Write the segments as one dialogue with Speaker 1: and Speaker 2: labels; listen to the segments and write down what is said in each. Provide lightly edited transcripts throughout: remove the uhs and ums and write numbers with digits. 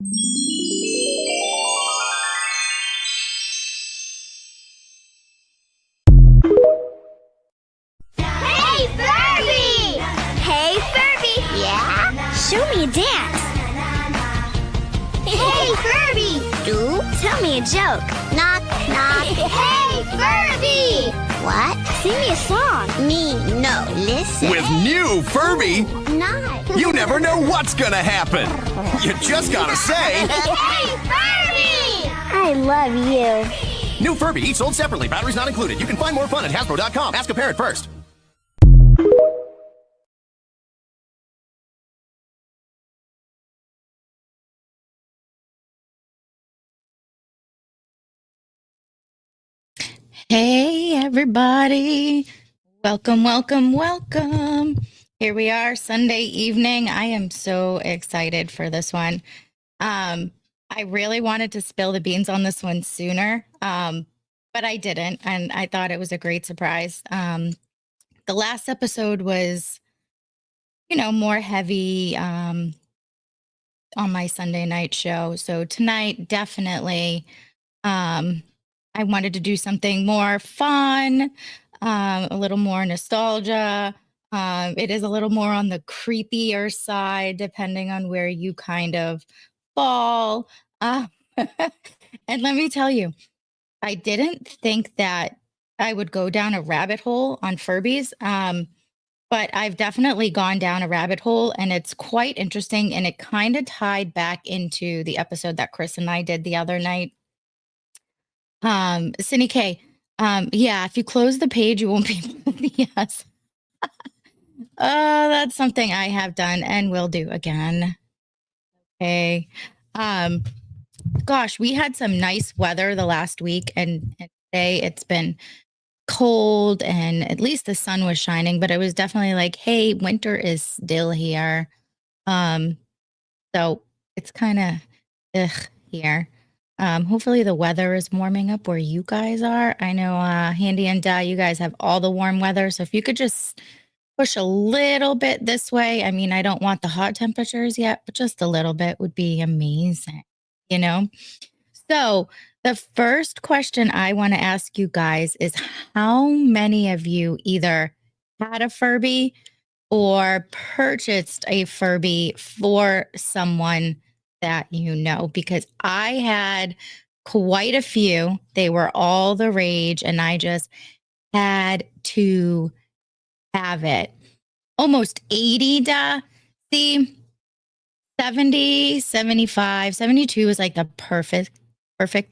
Speaker 1: Hey, Furby! Hey, Furby! Yeah? Show me a dance. Hey, Furby! Do tell me a joke. Knock, knock. Hey, Furby! What? Sing me a song. Me, no. Listen.
Speaker 2: With new Furby,
Speaker 1: Not.
Speaker 2: you never know what's gonna happen. You just gotta say,
Speaker 1: Hey, Furby! I love you.
Speaker 2: new Furby, each sold separately, batteries not included. You can find more fun at Hasbro.com. Ask a parent first.
Speaker 3: Hey, everybody. Welcome, welcome, welcome. Here we are, Sunday evening. I am so excited for this one. I really wanted to spill the beans on this one sooner, but I didn't, and I thought it was a great surprise. The last episode was, more heavy on my Sunday night show. So tonight, definitely, I wanted to do something more fun, a little more nostalgia. It is a little more on the creepier side, depending on where you kind of fall. Uh, and let me tell you, I didn't think that I would go down a rabbit hole on Furbies. But I've definitely gone down a rabbit hole and it's quite interesting. And it kind of tied back into the episode that Chris and I did the other night. Cindy K, yeah, if you close the page, you won't be yes. That's something I have done and will do again. Okay. Gosh, we had some nice weather the last week and today it's been cold and at least the sun was shining, but it was definitely like, hey, winter is still here. So it's kind of here. Hopefully the weather is warming up where you guys are. I know Handy and Di, you guys have all the warm weather. So if you could just push a little bit this way. I mean, I don't want the hot temperatures yet, but just a little bit would be amazing, you know? So the first question I want to ask you guys is how many of you either had a Furby or purchased a Furby for someone that you know? Because I had quite a few. They were all the rage, and I just had to have it. Almost 80, see, 70, 75, 72 is like the perfect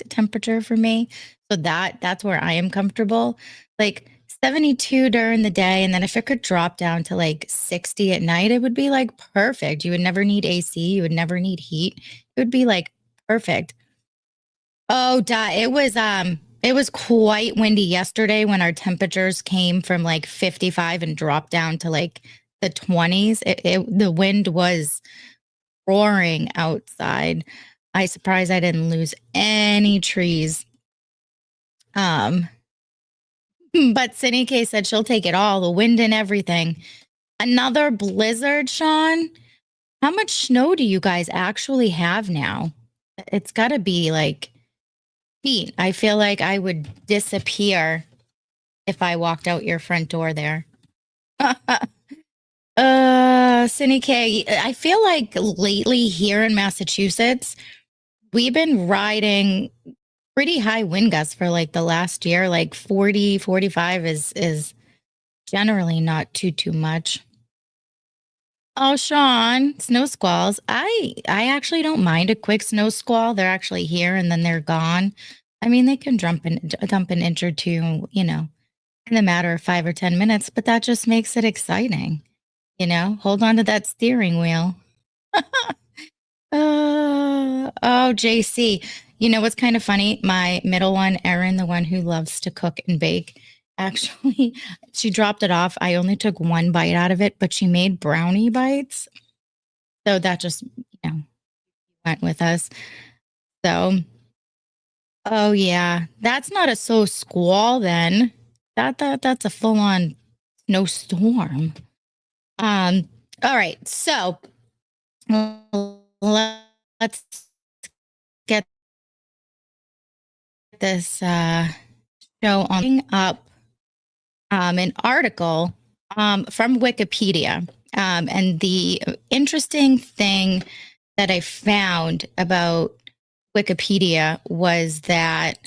Speaker 3: temperature for me. So that's where I am comfortable. Like 72 during the day, and then if it could drop down to like 60 at night, it would be like perfect. You would never need AC, you would never need heat. It would be like perfect. Oh, it was quite windy yesterday when our temperatures came from like 55 and dropped down to like the 20s. The wind was roaring outside. I surprised I didn't lose any trees. But Cindy K said she'll take it all, the wind and everything. Another blizzard, Sean. How much snow do you guys actually have now? It's got to be like feet. I feel like I would disappear if I walked out your front door there. Cindy K, I feel like lately here in Massachusetts, we've been riding pretty high wind gusts for like the last year. Like 40, 45 is generally not too much. Oh, Sean, snow squalls. I actually don't mind a quick snow squall. They're actually here and then they're gone. I mean, they can dump an inch or two, in a matter of 5 or 10 minutes, but that just makes it exciting. Hold on to that steering wheel. Oh, JC. You know what's kind of funny? My middle one, Erin, the one who loves to cook and bake, actually, she dropped it off. I only took one bite out of it, but she made brownie bites. So that just, went with us. So, oh yeah, that's not a so squall then. That's a full on snowstorm. All right. So let's get this show on up an article from Wikipedia. And the interesting thing that I found about Wikipedia was that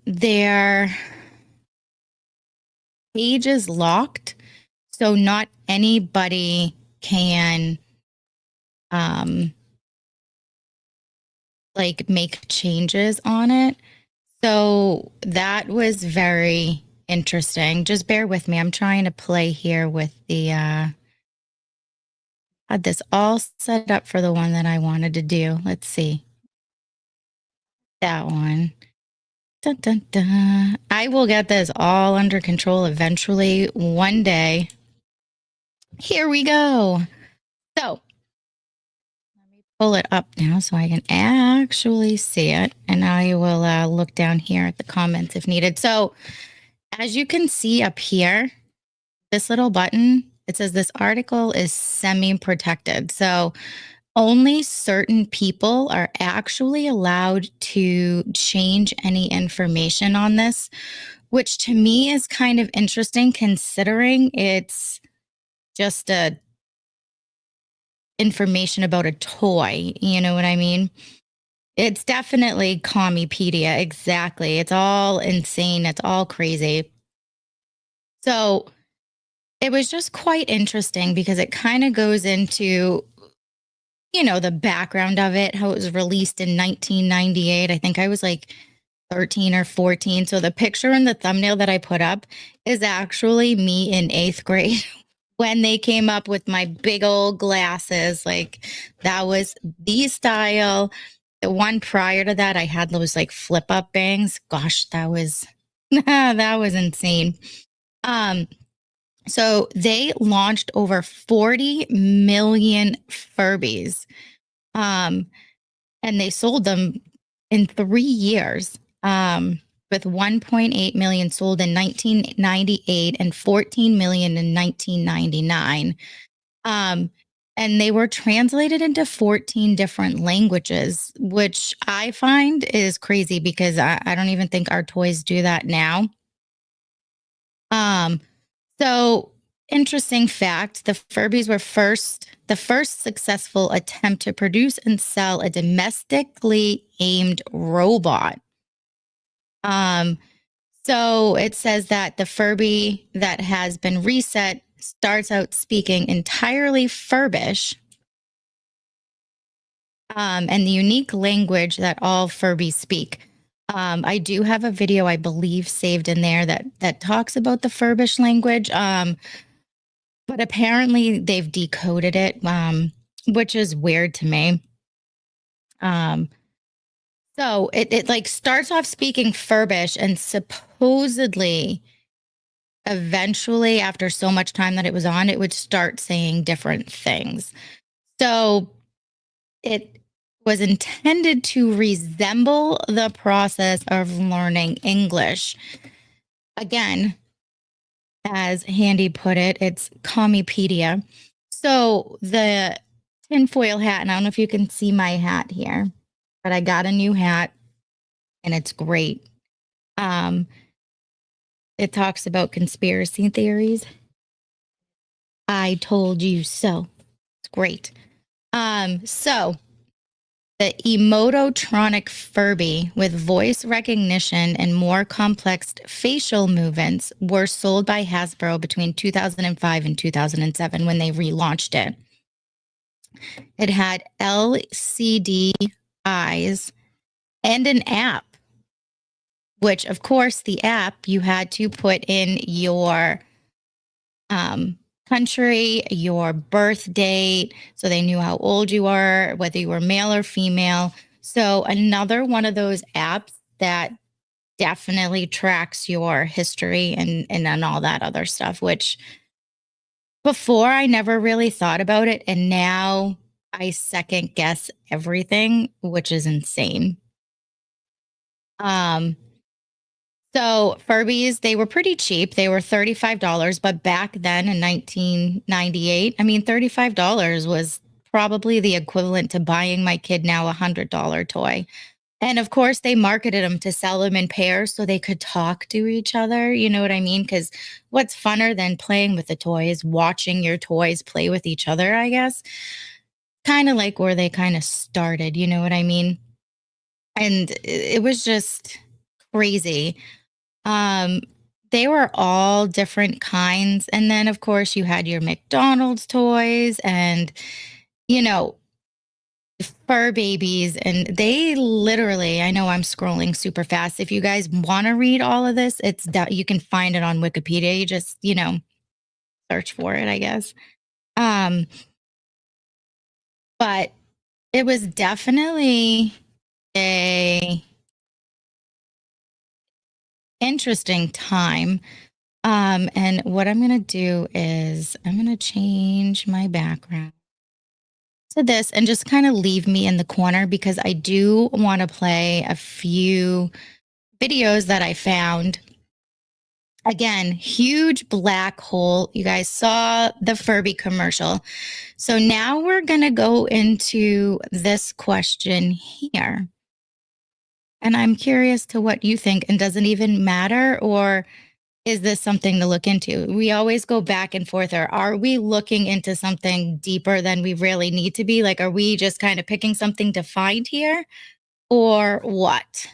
Speaker 3: their page is locked, so not anybody can like make changes on it. So that was very interesting. Just bear with me. I'm trying to play here with the had this all set up for the one that I wanted to do. Let's see. That one. Dun, dun, dun. I will get this all under control eventually one day. Here we go. So let me pull it up now so I can actually see it. And I will look down here at the comments if needed. So as you can see up here, this little button, it says this article is semi-protected. So only certain people are actually allowed to change any information on this, which to me is kind of interesting considering it's just a information about a toy. You know what I mean? It's definitely Commupedia. Exactly. It's all insane. It's all crazy. So it was just quite interesting because it kind of goes into, you know, the background of it, how it was released in 1998. I think I was like 13 or 14. So the picture in the thumbnail that I put up is actually me in 8th grade when they came up with my big old glasses. Like that was the style. The one prior to that, I had those like flip up bangs. Gosh, that was that was insane. So they launched over 40 million Furbies. And they sold them in 3 years, with 1.8 million sold in 1998 and 14 million in 1999. And they were translated into 14 different languages, which I find is crazy because I don't even think our toys do that now. So interesting fact, the Furbies were the first successful attempt to produce and sell a domestically aimed robot. So it says that the Furby that has been reset starts out speaking entirely Furbish, and the unique language that all Furbies speak. I do have a video, I believe, saved in there that talks about the Furbish language. But apparently they've decoded it, which is weird to me. So it like starts off speaking Furbish and supposedly eventually after so much time that it was on, it would start saying different things. So it was intended to resemble the process of learning English. Again, as Handy put it, it's Commupedia. So the tinfoil hat, and I don't know if you can see my hat here, but I got a new hat and it's great. It talks about conspiracy theories. I told you so. It's great. So the Emototronic Furby with voice recognition and more complex facial movements were sold by Hasbro between 2005 and 2007 when they relaunched it. It had LCD eyes and an app, which of course the app you had to put in your country, your birth date, so they knew how old you were, whether you were male or female. So another one of those apps that definitely tracks your history and all that other stuff, which before I never really thought about it. And now I second guess everything, which is insane. So Furbies, they were pretty cheap. They were $35, but back then in 1998, I mean, $35 was probably the equivalent to buying my kid now $100 toy. And of course, they marketed them to sell them in pairs so they could talk to each other. You know what I mean? Because what's funner than playing with the toys? Watching your toys play with each other, I guess. Kind of like where they kind of started. You know what I mean? And it was just crazy. Um, they were all different kinds. And then, of course, you had your McDonald's toys and, you know, fur babies. And they literally, I know I'm scrolling super fast. If you guys want to read all of this, you can find it on Wikipedia. You just, search for it, I guess. Um, but it was definitely a interesting time. And what I'm going to do is I'm going to change my background to this and just kind of leave me in the corner because I do want to play a few videos that I found. Again, huge black hole. You guys saw the Furby commercial. So now we're going to go into this question here. And I'm curious to what you think. And does it even matter, or is this something to look into? We always go back and forth. Or are we looking into something deeper than we really need to be? Like, are we just kind of picking something to find here, or what?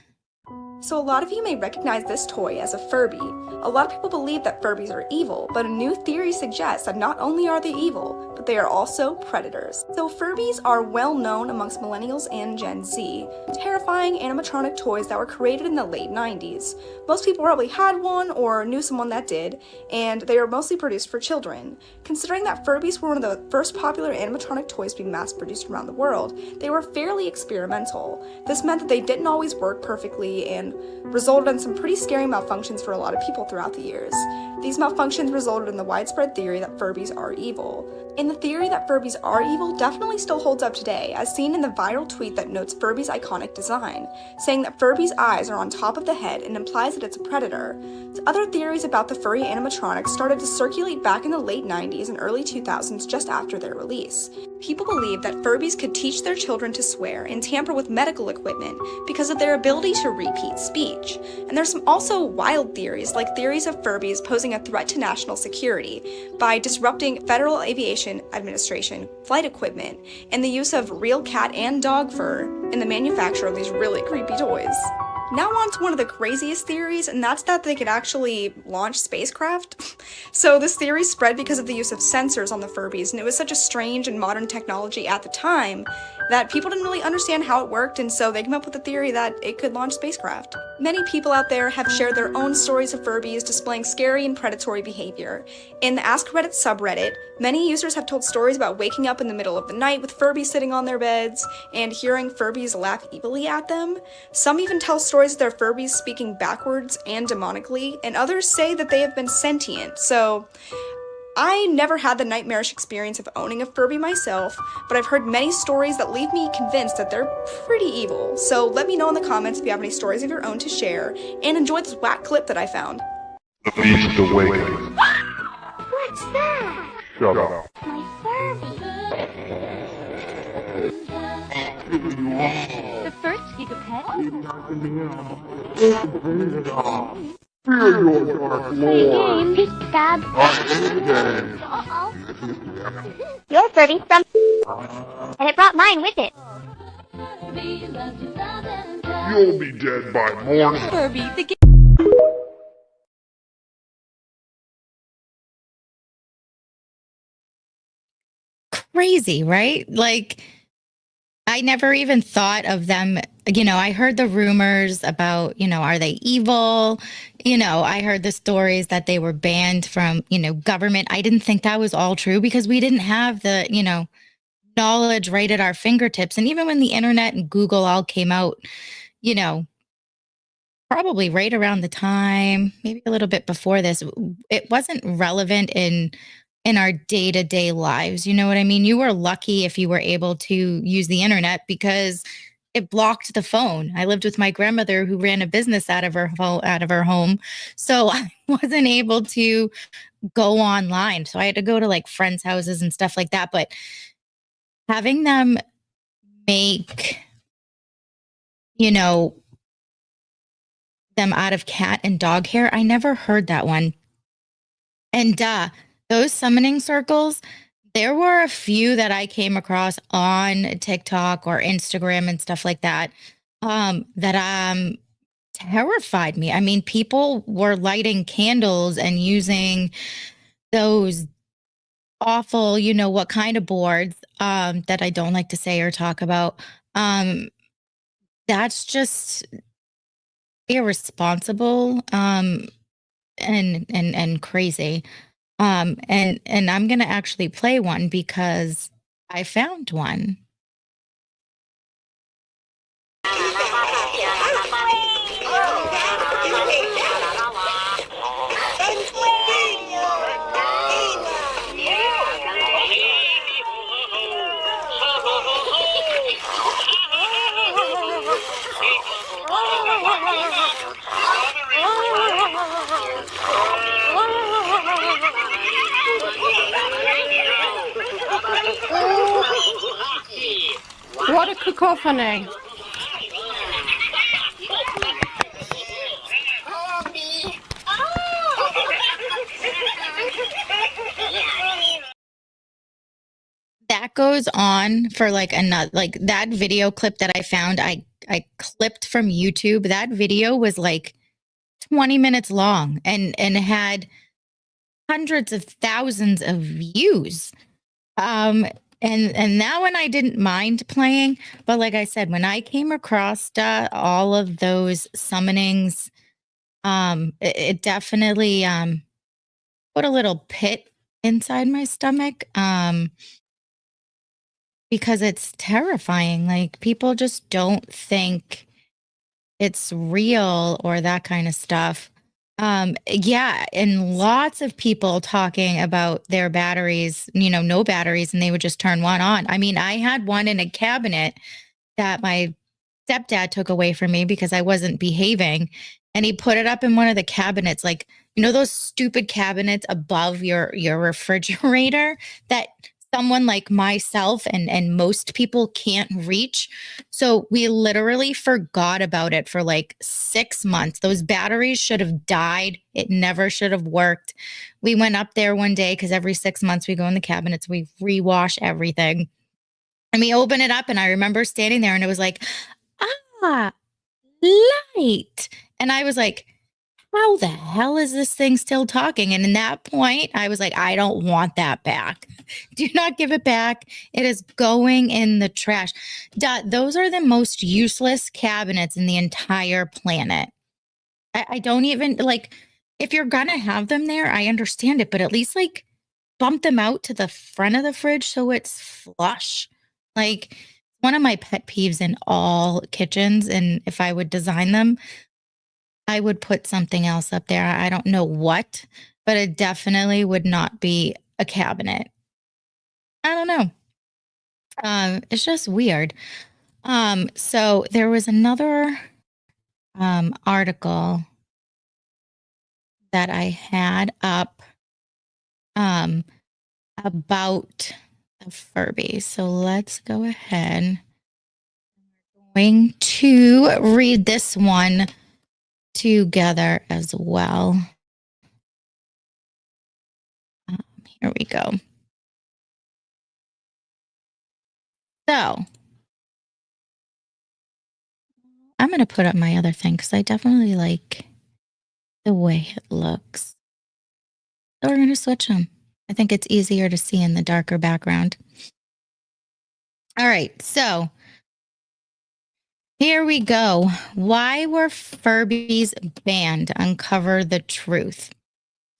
Speaker 4: So a lot of you may recognize this toy as a Furby. A lot of people believe that Furbies are evil, but a new theory suggests that not only are they evil, but they are also predators. So Furbies are well known amongst millennials and Gen Z, terrifying animatronic toys that were created in the late 90s. Most people probably had one or knew someone that did, and they are mostly produced for children. Considering that Furbies were one of the first popular animatronic toys being mass-produced around the world, they were fairly experimental. This meant that they didn't always work perfectly and resulted in some pretty scary malfunctions for a lot of people throughout the years. These malfunctions resulted in the widespread theory that Furbies are evil. And the theory that Furbies are evil definitely still holds up today, as seen in the viral tweet that notes Furby's iconic design, saying that Furby's eyes are on top of the head and implies that it's a predator. Other theories about the furry animatronics started to circulate back in the late 90s and early 2000s just after their release. People believed that Furbies could teach their children to swear and tamper with medical equipment because of their ability to repeat speech. And there's some also wild theories, like theories of Furbies posing a threat to national security by disrupting Federal Aviation Administration flight equipment and the use of real cat and dog fur in the manufacture of these really creepy toys. Now on to one of the craziest theories, and that's that they could actually launch spacecraft. So this theory spread because of the use of sensors on the Furbies, and it was such a strange and modern technology at the time that people didn't really understand how it worked, and so they came up with the theory that it could launch spacecraft. Many people out there have shared their own stories of Furbies displaying scary and predatory behavior. In the Ask Reddit subreddit, many users have told stories about waking up in the middle of the night with Furbies sitting on their beds and hearing Furbies laugh evilly at them. Some even tell stories of their Furbies speaking backwards and demonically, and others say that they have been sentient. So I never had the nightmarish experience of owning a Furby myself, but I've heard many stories that leave me convinced that they're pretty evil. So let me know in the comments if you have any stories of your own to share, and enjoy this whack clip that I found.
Speaker 5: The beast awakens.
Speaker 1: What's that?
Speaker 5: Shut up.
Speaker 1: My Furby.
Speaker 6: The first gigapet.
Speaker 5: Fear your dark lord.
Speaker 1: Game, Dad.
Speaker 5: Game.
Speaker 1: Uh-oh. Your Furby from... And it brought mine with it.
Speaker 5: You'll be dead by morning.
Speaker 6: Furby, the game.
Speaker 3: Crazy, right? Like, I never even thought of them. I heard the rumors about, are they evil? I heard the stories that they were banned from, government. I didn't think that was all true because we didn't have the, knowledge right at our fingertips. And even when the internet and Google all came out, probably right around the time, maybe a little bit before this, it wasn't relevant in our day-to-day lives. You know what I mean? You were lucky if you were able to use the internet because it blocked the phone. I lived with my grandmother who ran a business out of her home. So I wasn't able to go online. So I had to go to like friends' houses and stuff like that. But having them make, you know, them out of cat and dog hair. I never heard that one. And those summoning circles, there were a few that I came across on TikTok or Instagram and stuff like that, that terrified me. I mean, people were lighting candles and using those awful, what kind of boards, that I don't like to say or talk about. Um, that's just irresponsible, and crazy. And I'm gonna actually play one because I found one.
Speaker 7: What a cacophony. That goes on for like another, like that video clip that I found, I clipped from YouTube. That video was like 20 minutes long and had hundreds of thousands of views. And that one I didn't mind playing, but like I said, when I came across all of those summonings, it definitely put a little pit inside my stomach, because it's terrifying. Like people just don't think it's real or that kind of stuff. Yeah, and lots of people talking about their batteries, no batteries, and they would just turn one on. I mean, I had one in a cabinet that my stepdad took away from me because I wasn't behaving, and he put it up in one of the cabinets, like those stupid cabinets above your refrigerator that someone like myself and most people can't reach. So we literally forgot about it for like 6 months. Those batteries should have died. It never should have worked. We went up there one day because every 6 months we go in the cabinets, we rewash everything. And we open it up, and I remember standing there and it was like, ah, light. And I was like, how the hell is this thing still talking? And in that point, I was like, I don't want that back. Do not give it back. It is going in the trash. Those are the most useless cabinets in the entire planet. I don't even like, if you're going to have them there, I understand it, but at least like bump them out to the front of the fridge so it's flush. Like, one of my pet peeves in all kitchens, and if I would design them, I would put something else up there. I don't know what, but it definitely would not be a cabinet. I don't know. It's just weird. So there was another article that I had up about the Furby. So let's go ahead. I'm going to read this one together as well. Here we go. So I'm going to put up my other thing because I definitely like the way it looks. So we're going to switch them. I think it's easier to see in the darker background. All right, so here we go. Why were Furbies banned? Uncover the truth.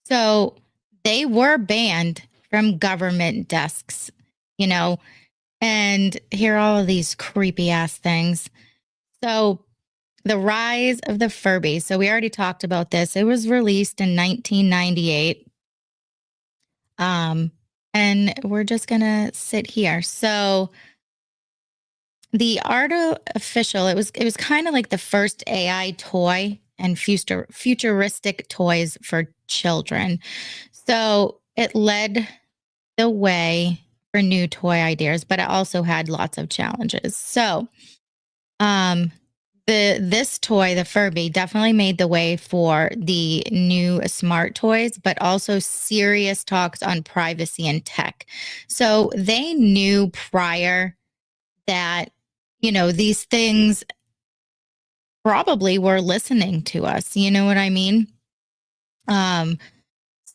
Speaker 7: So they were banned from government desks, and here are all of these creepy ass things. So the rise of the Furby. So we already talked about this. It was released in 1998. And we're just going to sit here. So the Artificial, it was kind of like the first AI toy and futuristic toys for children. So it led the way for new toy ideas, but it also had lots of challenges. So this toy, the Furby, definitely made the way for the new smart toys, but also serious talks on privacy and tech. So they knew prior that, these things probably were listening to us. You know what I mean? Um,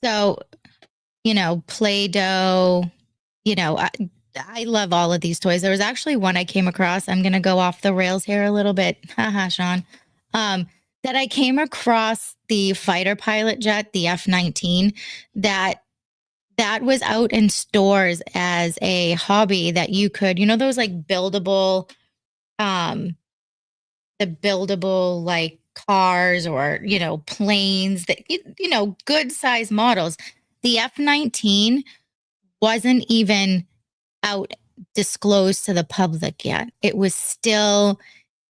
Speaker 7: so, Play-Doh, I love all of these toys. There was actually one I came across. I'm going to go off the rails here a little bit. Haha, Sean. That I came across the fighter pilot jet, the F-19, that was out in stores as a hobby that you could, those like buildable, the buildable like cars or, planes that, good size models. The F-19 wasn't even out disclosed to the public yet. It was still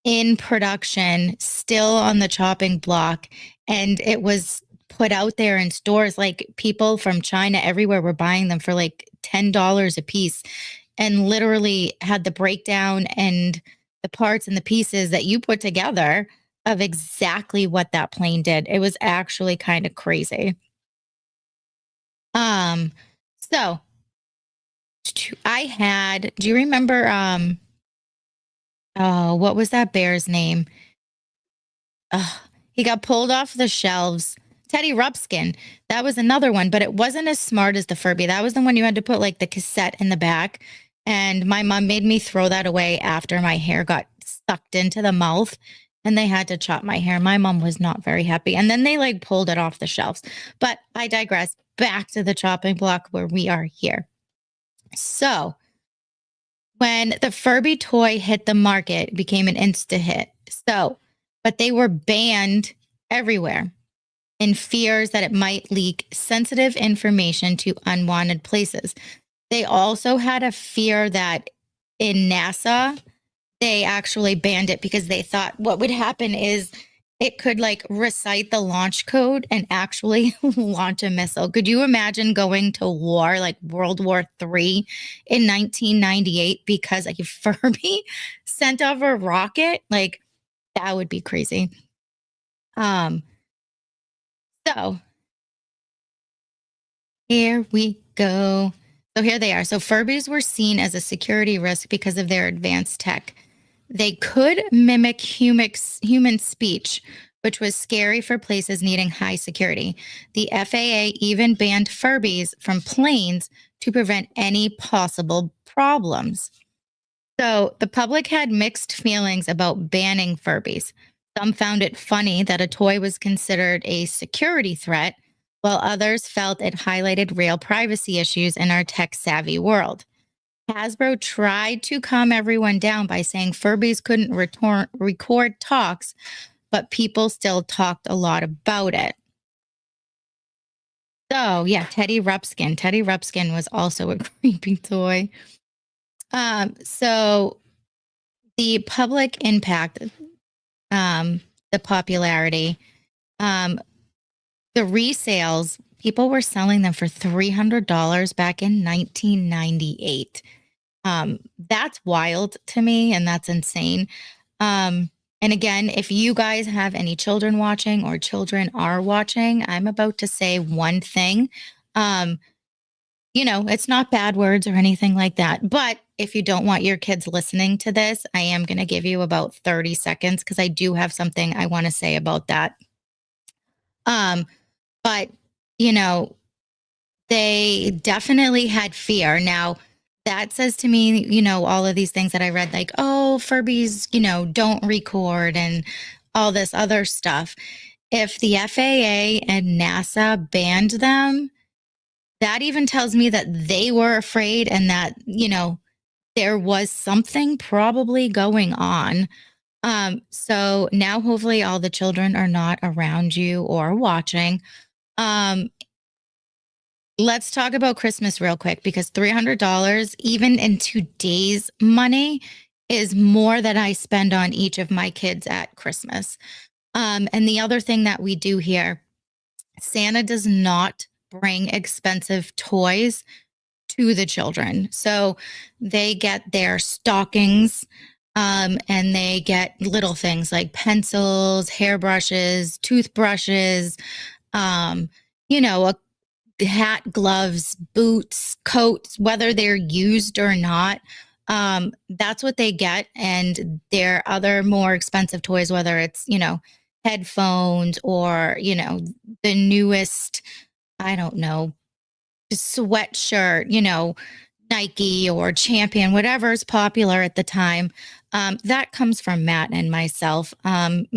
Speaker 7: in production, still on the chopping block, and it was put out there in stores. Like people from China everywhere were buying them for like $10 a piece, and literally had the breakdown and the parts and the pieces that you put together of exactly what that plane did. It was actually kind of crazy. So do you remember oh, what was that bear's name? He got pulled off the shelves. Teddy Ruxpin. That was another one, but it wasn't as smart as the Furby. That was the one you had to put like the cassette in the back. And my mom made me throw that away after my hair got sucked into the mouth and they had to chop my hair. My mom was not very happy. And then they like pulled it off the shelves. But I digress. Back to the chopping block where we are here. So when the Furby toy hit the market, it became an insta hit. But they were banned everywhere in fears that it might leak sensitive information to unwanted places. They also had a fear that in NASA, they actually banned it because they thought what would happen is it could like recite the launch code and actually launch a missile. Could you imagine going to war like World War III in 1998 because a Furby sent off a rocket? Like that would be crazy. So here we go. So here they are. So Furbies were seen as a security risk because of their advanced tech. They could mimic human speech, which was scary for places needing high security. The FAA even banned Furbies from planes to prevent any possible problems. So the public had mixed feelings about banning Furbies. Some found it funny that a toy was considered a security threat, while others felt it highlighted real privacy issues in our tech-savvy world. Hasbro tried to calm everyone down by saying Furbies couldn't record talks, but people still talked a lot about it. So, yeah, Teddy Ruxpin. Teddy Ruxpin was also a creepy toy. So the public impact, the popularity, the resales, people were selling them for $300 back in 1998. That's wild to me and that's insane. And again, if you guys have any children watching or children are watching, I'm about to say one thing. It's not bad words or anything like that. But if you don't want your kids listening to this, I am going to give you about 30 seconds because I do have something I want to say about that. But, they definitely had fear. Now, that says to me, all of these things that I read, like, oh, Furbies, don't record and all this other stuff. If the FAA and NASA banned them, that even tells me that they were afraid and that, there was something probably going on. So now hopefully all the children are not around you or watching. Let's talk about Christmas real quick because $300, even in today's money, is more than I spend on each of my kids at Christmas. And the other thing that we do here, Santa does not bring expensive toys to the children. So they get their stockings
Speaker 3: And they get little things like pencils, hairbrushes, toothbrushes, um, a hat, gloves, boots, coats, whether they're used or not. That's what they get. And there are other more expensive toys, whether it's, headphones or, the newest, I don't know, sweatshirt, Nike or Champion, whatever's popular at the time. That comes from Matt and myself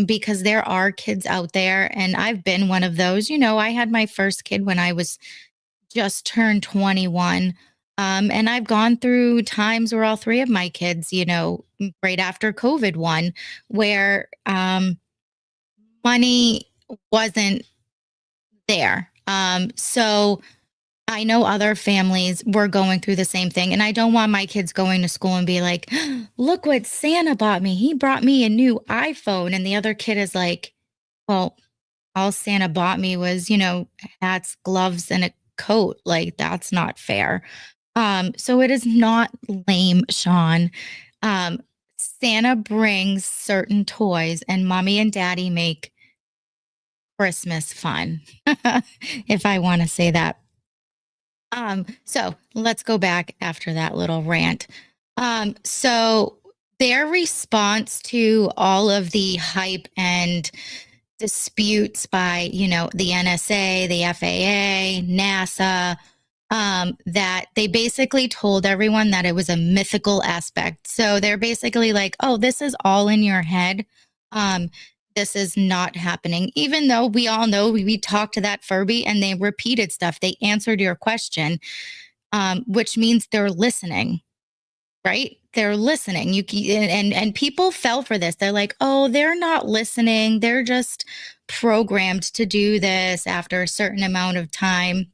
Speaker 3: because there are kids out there, and I've been one of those. I had my first kid when I was just turned 21. And I've gone through times where all three of my kids, right after COVID one, where money wasn't there. So I know other families were going through the same thing. And I don't want my kids going to school and be like, look what Santa bought me. He brought me a new iPhone. And the other kid is like, well, all Santa bought me was, hats, gloves, and a coat. Like, that's not fair. So it is not lame, Sean. Santa brings certain toys, and mommy and daddy make Christmas fun, if I want to say that. So let's go back after that little rant. So their response to all of the hype and disputes by, the NSA, the FAA, NASA, that they basically told everyone that it was a mythical aspect. So they're basically like, oh, this is all in your head. This is not happening. Even though we all know we talked to that Furby and they repeated stuff, they answered your question, which means they're listening, right? They're listening. And people fell for this. They're like, oh, they're not listening. They're just programmed to do this after a certain amount of time.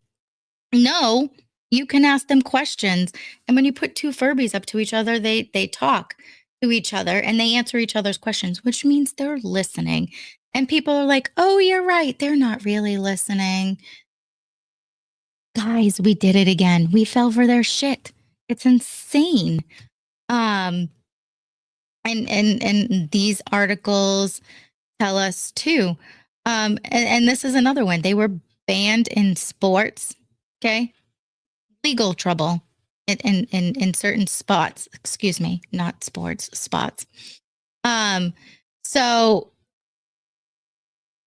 Speaker 3: No, you can ask them questions. And when you put two Furbies up to each other, they talk to each other and they answer each other's questions, which means they're listening. And people are like, oh, you're right. They're not really listening. Guys, we did it again. We fell for their shit. It's insane. And these articles tell us too. And this is another one. They were banned in sports. Okay. Legal trouble in certain spots. Excuse me, not sports, spots. So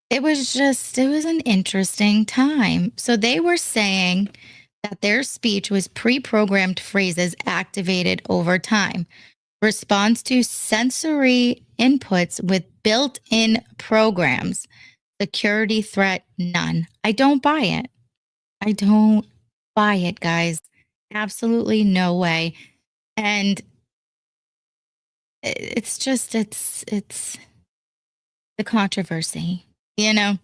Speaker 3: it was an interesting time. So they were saying that their speech was pre-programmed phrases activated over time. Response to sensory inputs with built-in programs. Security threat, none. I don't buy it. I don't buy it, guys. Absolutely no way. And it's the controversy, you know.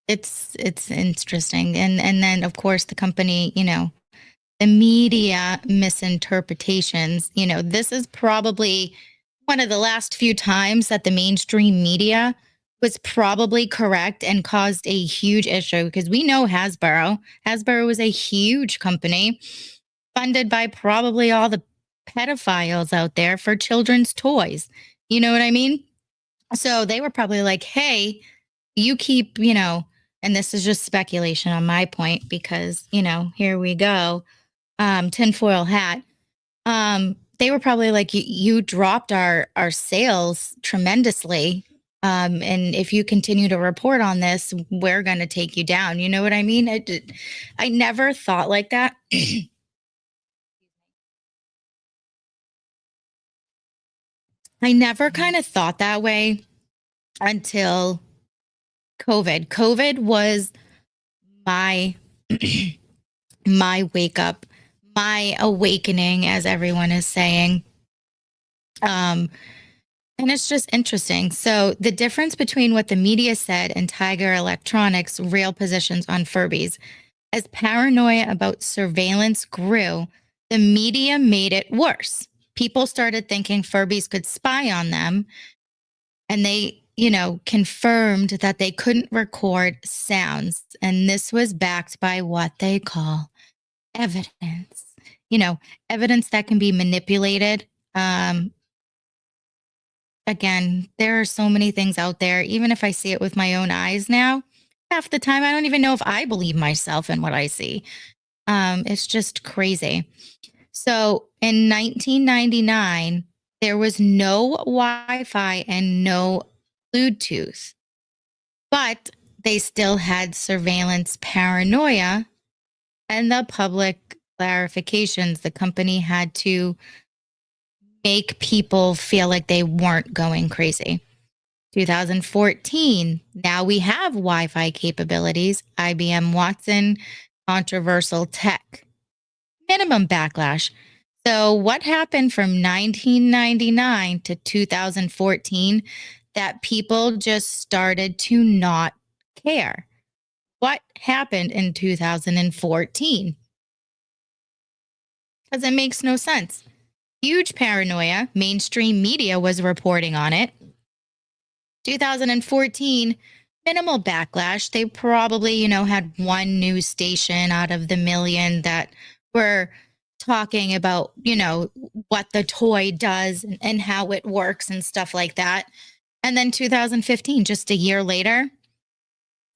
Speaker 3: It's interesting. And then of course the company, the media misinterpretations, this is probably one of the last few times that the mainstream media was probably correct and caused a huge issue because we know Hasbro. Hasbro was a huge company funded by probably all the pedophiles out there for children's toys. You know what I mean? So they were probably like, hey, you keep, and this is just speculation on my point because, here we go. Tinfoil hat. They were probably like, you dropped our sales tremendously. And if you continue to report on this, we're going to take you down. You know what I mean? I never thought like that. I never kind of thought that way until COVID. COVID was my my wake up, my awakening, as everyone is saying. And it's just interesting. So the difference between what the media said and Tiger Electronics' real positions on Furbies, as paranoia about surveillance grew, the media made it worse. People started thinking Furbies could spy on them, and they, confirmed that they couldn't record sounds. And this was backed by what they call evidence, evidence that can be manipulated.
Speaker 7: again, there are so many things out there. Even if I see it with my own eyes now, half the time I don't even know if I believe myself in what I see. It's just crazy. So in 1999, there was no Wi-Fi and no Bluetooth, but they still had surveillance paranoia and the public clarifications. The company had to make people feel like they weren't going crazy. 2014, now we have Wi Fi capabilities. IBM Watson, controversial tech, minimum backlash. So, what happened from 1999 to 2014 that people just started to not care? What happened in 2014? Because it makes no sense. Huge paranoia. Mainstream media was reporting on it. 2014, minimal backlash. They probably, had one news station out of the million that were talking about, what the toy does and how it works and stuff like that. And then 2015, just a year later,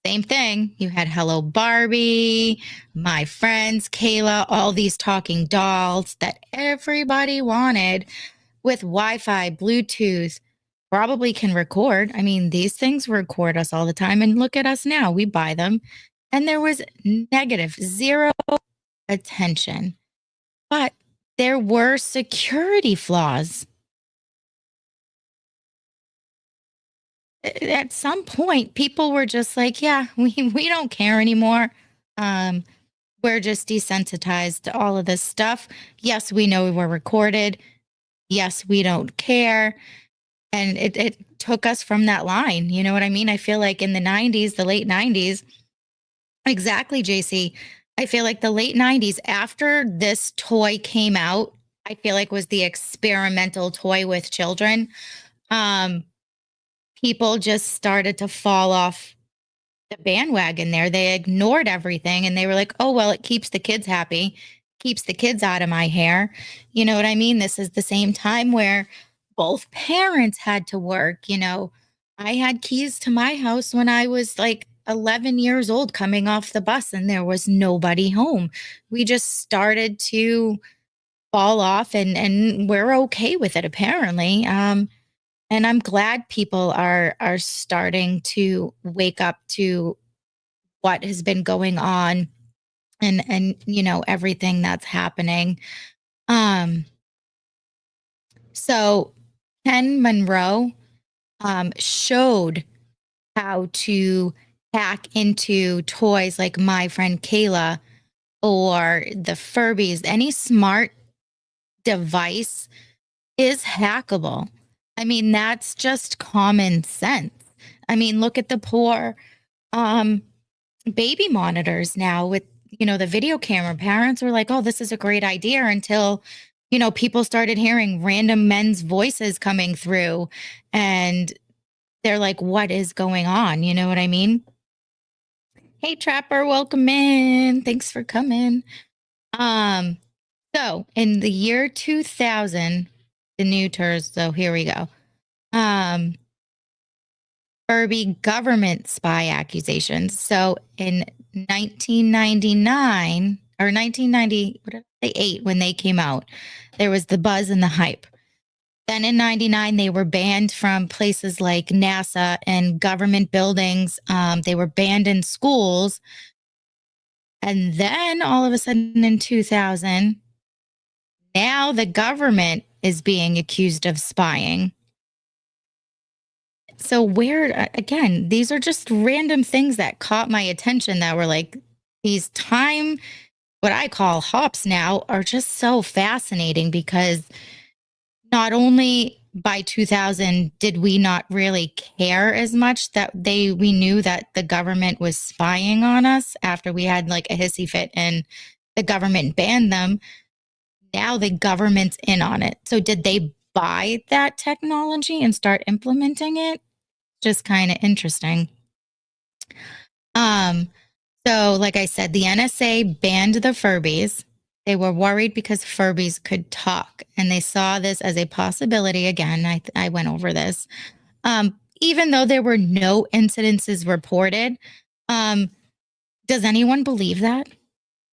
Speaker 7: same thing. You had Hello Barbie, My Friends, Kayla, all these talking dolls that everybody wanted with Wi Fi, Bluetooth, probably can record. I mean, these things record us all the time. And look at us now. We buy them. And there was negative, zero attention. But there were security flaws. At some point, people were just like, yeah, we don't care anymore. We're just desensitized to all of this stuff. Yes, we know we were recorded. Yes, we don't care. And it took us from that line. You know what I mean? I feel like in the 90s, the late 90s, exactly, JC. I feel like the late 90s, after this toy came out, I feel like was the experimental toy with children. People just started to fall off the bandwagon there. They ignored everything and they were like, oh, well, it keeps the kids happy, keeps the kids out of my hair. You know what I mean? This is the same time where both parents had to work. I had keys to my house when I was like 11 years old coming off the bus and there was nobody home. We just started to fall off and we're okay with it apparently. And I'm glad people are starting to wake up to what has been going on and everything that's happening. So Ken Monroe showed how to hack into toys like My Friend Kayla or the Furbies. Any smart device is hackable. I mean, that's just common sense. I mean, look at the poor baby monitors now with, the video camera. Parents were like, oh, this is a great idea until, people started hearing random men's voices coming through and they're like, what is going on? You know what I mean? Hey, Trapper, welcome in. Thanks for coming. So in the year 2000, the new tours, so here we go. Furby government spy accusations. So in 1999 or 1990, what did I say, 8, when they came out, there was the buzz and the hype. Then in 99, they were banned from places like NASA and government buildings. They were banned in schools. And then all of a sudden in 2000, now the government is being accused of spying. So where, again, these are just random things that caught my attention that were like these what I call hops now are just so fascinating because not only by 2000 did we not really care as much that we knew that the government was spying on us after we had like a hissy fit and the government banned them. Now the government's in on it. So did they buy that technology and start implementing it? Just kind of interesting. So like I said, the NSA banned the Furbies. They were worried because Furbies could talk, and they saw this as a possibility. Again, I went over this. Even though there were no incidences reported, um, does anyone believe that?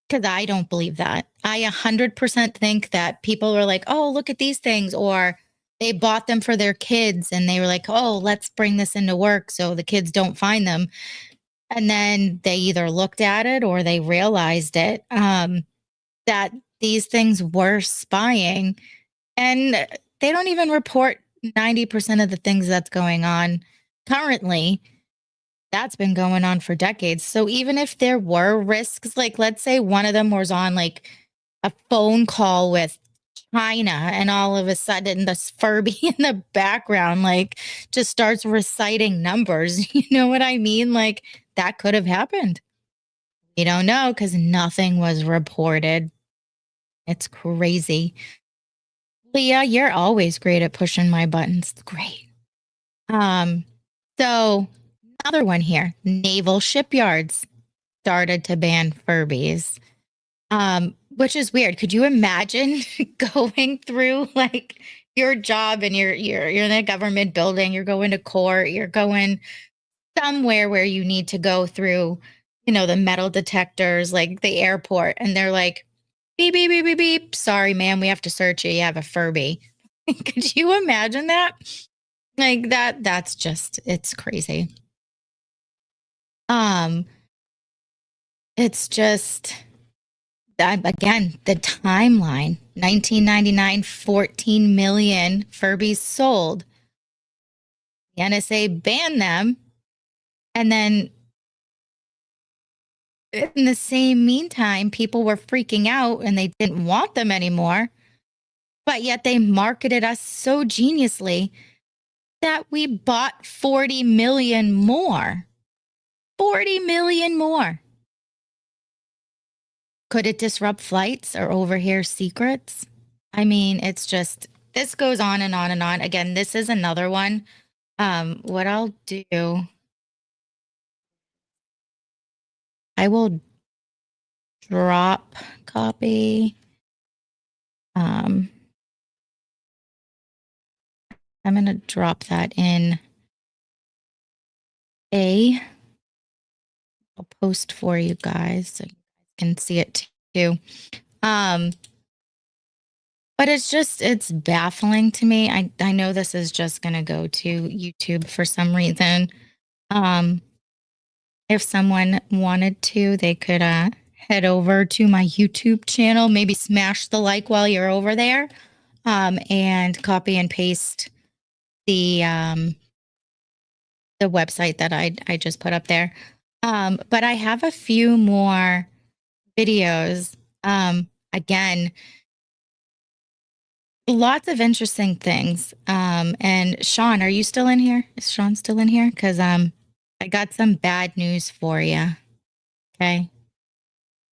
Speaker 7: Because I don't believe that. I 100% think that people were like, oh, look at these things, or they bought them for their kids and they were like, oh, let's bring this into work so the kids don't find them. And then they either looked at it or they realized it, that these things were spying. And they don't even report 90% of the things that's going on currently. That's been going on for decades. So even if there were risks, like let's say one of them was on like a phone call with China and all of a sudden this Furby in the background like just starts reciting numbers. You know what I mean? Like that could have happened. You don't know because nothing was reported. It's crazy. Leah, you're always great at pushing my buttons. Great. So another one here. Naval shipyards started to ban Furbies. Which is weird. Could you imagine going through like your job and you're in a government building, you're going to court, you're going somewhere where you need to go through, the metal detectors, like the airport, and they're like, beep, beep, beep, beep, beep. Sorry, ma'am, we have to search you. You have a Furby. Could you imagine that? Like that's just it's crazy. It's just again, the timeline 1999, 14 million Furbies sold. The NSA banned them. And then in the same meantime, people were freaking out and they didn't want them anymore. But yet they marketed us so geniusly that we bought 40 million more. 40 million more. Could it disrupt flights or overhear secrets? I mean, it's just, this goes on and on and on. Again, this is another one. What I'll do, I will drop copy. I'm going to drop that in I'll post for you guys so you can see it too. But it's baffling to me. I know this is just going to go to YouTube for some reason. If someone wanted to, they could head over to my YouTube channel, maybe smash the like while you're over there, and copy and paste the website that I just put up there. But I have a few more videos. Again, lots of interesting things. And Sean, are you still in here? Is Sean still in here? Because I got some bad news for you. Okay.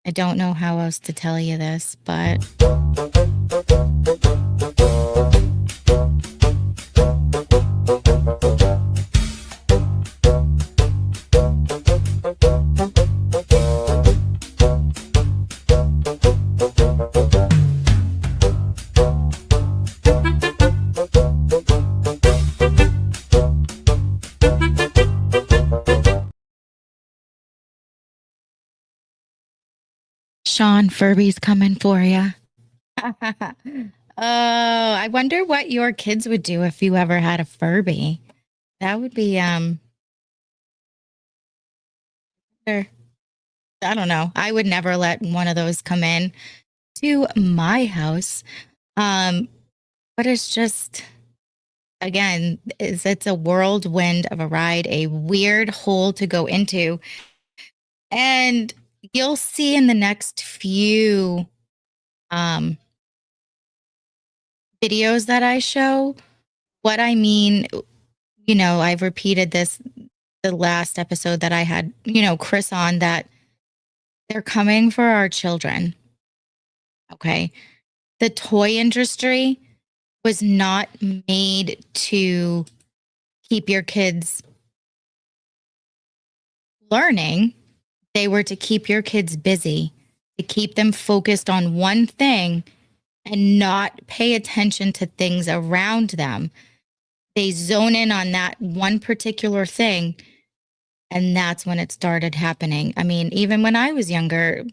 Speaker 7: I don't know how else to tell you this, but Sean, Furby's coming for you. Oh, I wonder what your kids would do if you ever had a Furby. That would be I don't know. I would never let one of those come in to my house. But it's just again, it's a whirlwind of a ride, a weird hole to go into. And you'll see in the next few videos that I show what I mean. I've repeated this the last episode that I had, Chris on, that they're coming for our children. Okay. The toy industry was not made to keep your kids learning. They were to keep your kids busy.
Speaker 3: to keep them focused on one thing and not pay attention to things around them. They zone in on that one particular thing, and that's when it started happening. I mean, even when I was younger,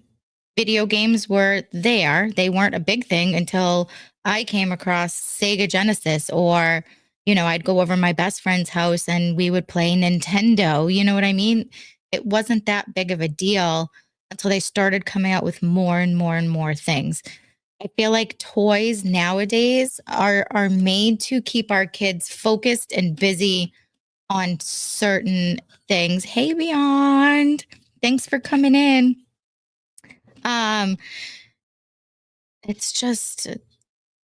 Speaker 3: video games were there. They weren't a big thing until I came across Sega Genesis, or, I'd go over my best friend's house and we would play Nintendo. You know what I mean? It wasn't that big of a deal until they started coming out with more and more and more things. I feel like toys nowadays are made to keep our kids focused and busy on certain things. Hey, Beyond, thanks for coming in. It's just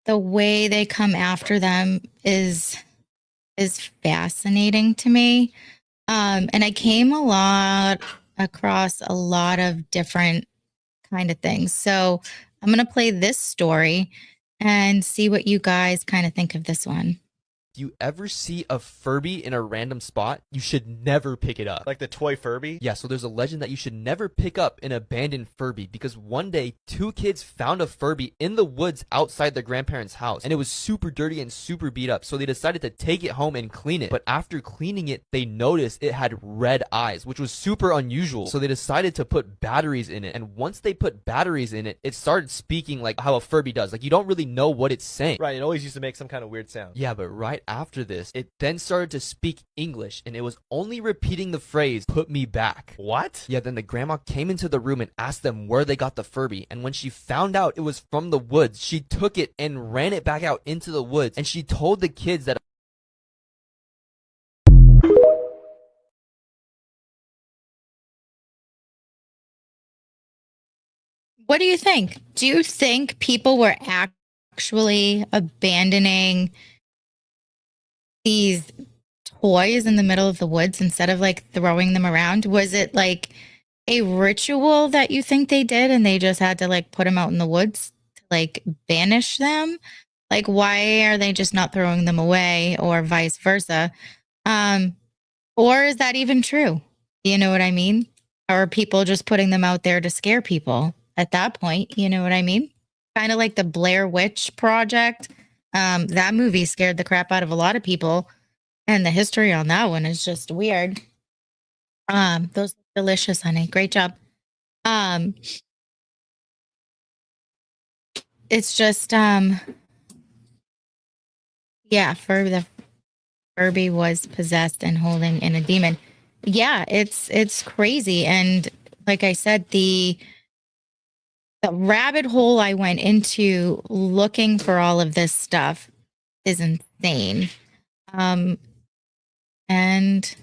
Speaker 3: the way they come after them is fascinating to me. And I came across a lot of different kind of things. So I'm going to play this story and see what you guys kind of think of this one.
Speaker 8: If you ever see a Furby in a random spot, you should never pick it up.
Speaker 9: Like the toy Furby?
Speaker 8: Yeah, so there's a legend that you should never pick up an abandoned Furby because one day, 2 kids found a Furby in the woods outside their grandparents' house, and it was super dirty and super beat up, so they decided to take it home and clean it. But after cleaning it, they noticed it had red eyes, which was super unusual, so they decided to put batteries in it, and once they put batteries in it, it started speaking like how a Furby does. Like, you don't really know what it's saying.
Speaker 9: Right, it always used to make some kind of weird sound.
Speaker 8: Yeah, but right after this, it then started to speak English, and it was only repeating the phrase, "Put me back."
Speaker 9: What?
Speaker 8: Yeah, then the grandma came into the room and asked them where they got the Furby, and when she found out it was from the woods, she took it and ran it back out into the woods, and she told the kids that
Speaker 3: What do you think? Do you think people were actually abandoning these toys in the middle of the woods instead of like throwing them around? Was it like a ritual that you think they did and they just had to like put them out in the woods to like banish them? Like, why are they just not throwing them away, or vice versa? Or is that even true? You know what I mean? Or are people just putting them out there to scare people at that point? You know what I mean? Kind of like the Blair Witch Project. That movie scared the crap out of a lot of people, and the history on that one is just weird. Those look delicious, honey. Great job. It's just yeah, Furby was possessed and holding in a demon. Yeah, it's crazy. And like I said, the rabbit hole I went into looking for all of this stuff is insane. And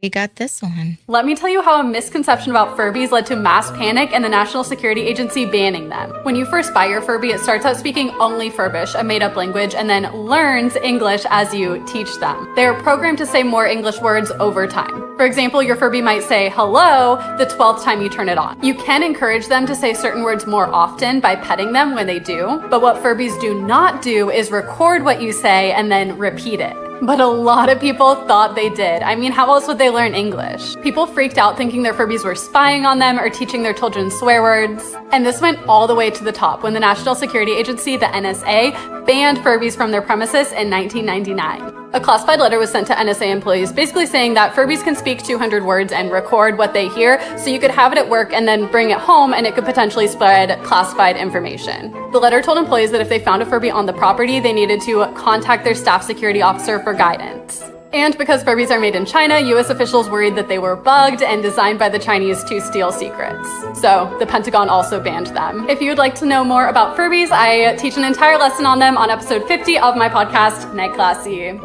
Speaker 3: we got this one.
Speaker 10: Let me tell you how a misconception about Furbies led to mass panic and the National Security Agency banning them. When you first buy your Furby, it starts out speaking only Furbish, a made-up language, and then learns English as you teach them. They are programmed to say more English words over time. For example, your Furby might say hello the 12th time you turn it on. You can encourage them to say certain words more often by petting them when they do, but what Furbies do not do is record what you say and then repeat it. But a lot of people thought they did. I mean, how else would they learn English? People freaked out thinking their Furbies were spying on them or teaching their children swear words. And this went all the way to the top when the National Security Agency, the NSA, banned Furbies from their premises in 1999. A classified letter was sent to NSA employees basically saying that Furbies can speak 200 words and record what they hear, so you could have it at work and then bring it home and it could potentially spread classified information. The letter told employees that if they found a Furby on the property, they needed to contact their staff security officer for guidance. And because Furbies are made in China, US officials worried that they were bugged and designed by the Chinese to steal secrets. So the Pentagon also banned them. If you would like to know more about Furbies, I teach an entire lesson on them on episode 50 of my podcast, Night Classy.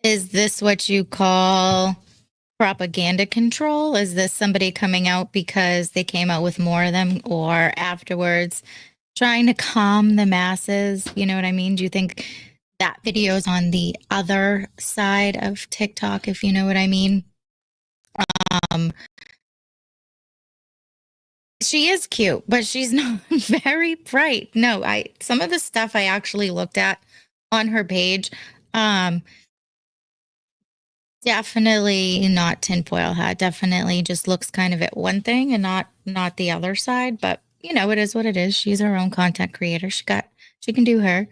Speaker 3: Is this what you call propaganda control? Is this somebody coming out because they came out with more of them, or afterwards trying to calm the masses? You know what I mean? Do you think that video is on the other side of TikTok, if you know what I mean? She is cute, but she's not very bright. No, some of the stuff I actually looked at on her page,
Speaker 7: definitely not tinfoil hat. Definitely just looks kind of at one thing and not the other side. But you know, it is what it is. She's her own content creator. She can do her.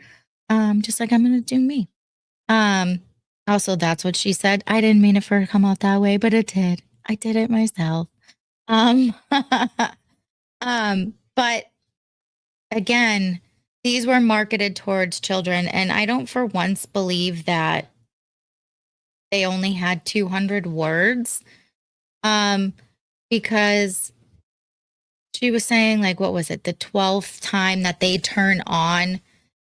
Speaker 7: Just like I'm gonna do me. Um, Also that's what she said. I didn't mean it for it to come out that way, but it did. I did it myself. Um, but again, these were marketed towards children, and I don't for once believe that they only had 200 words. Um, because she was saying, like, what was it, the 12th time that they turn on,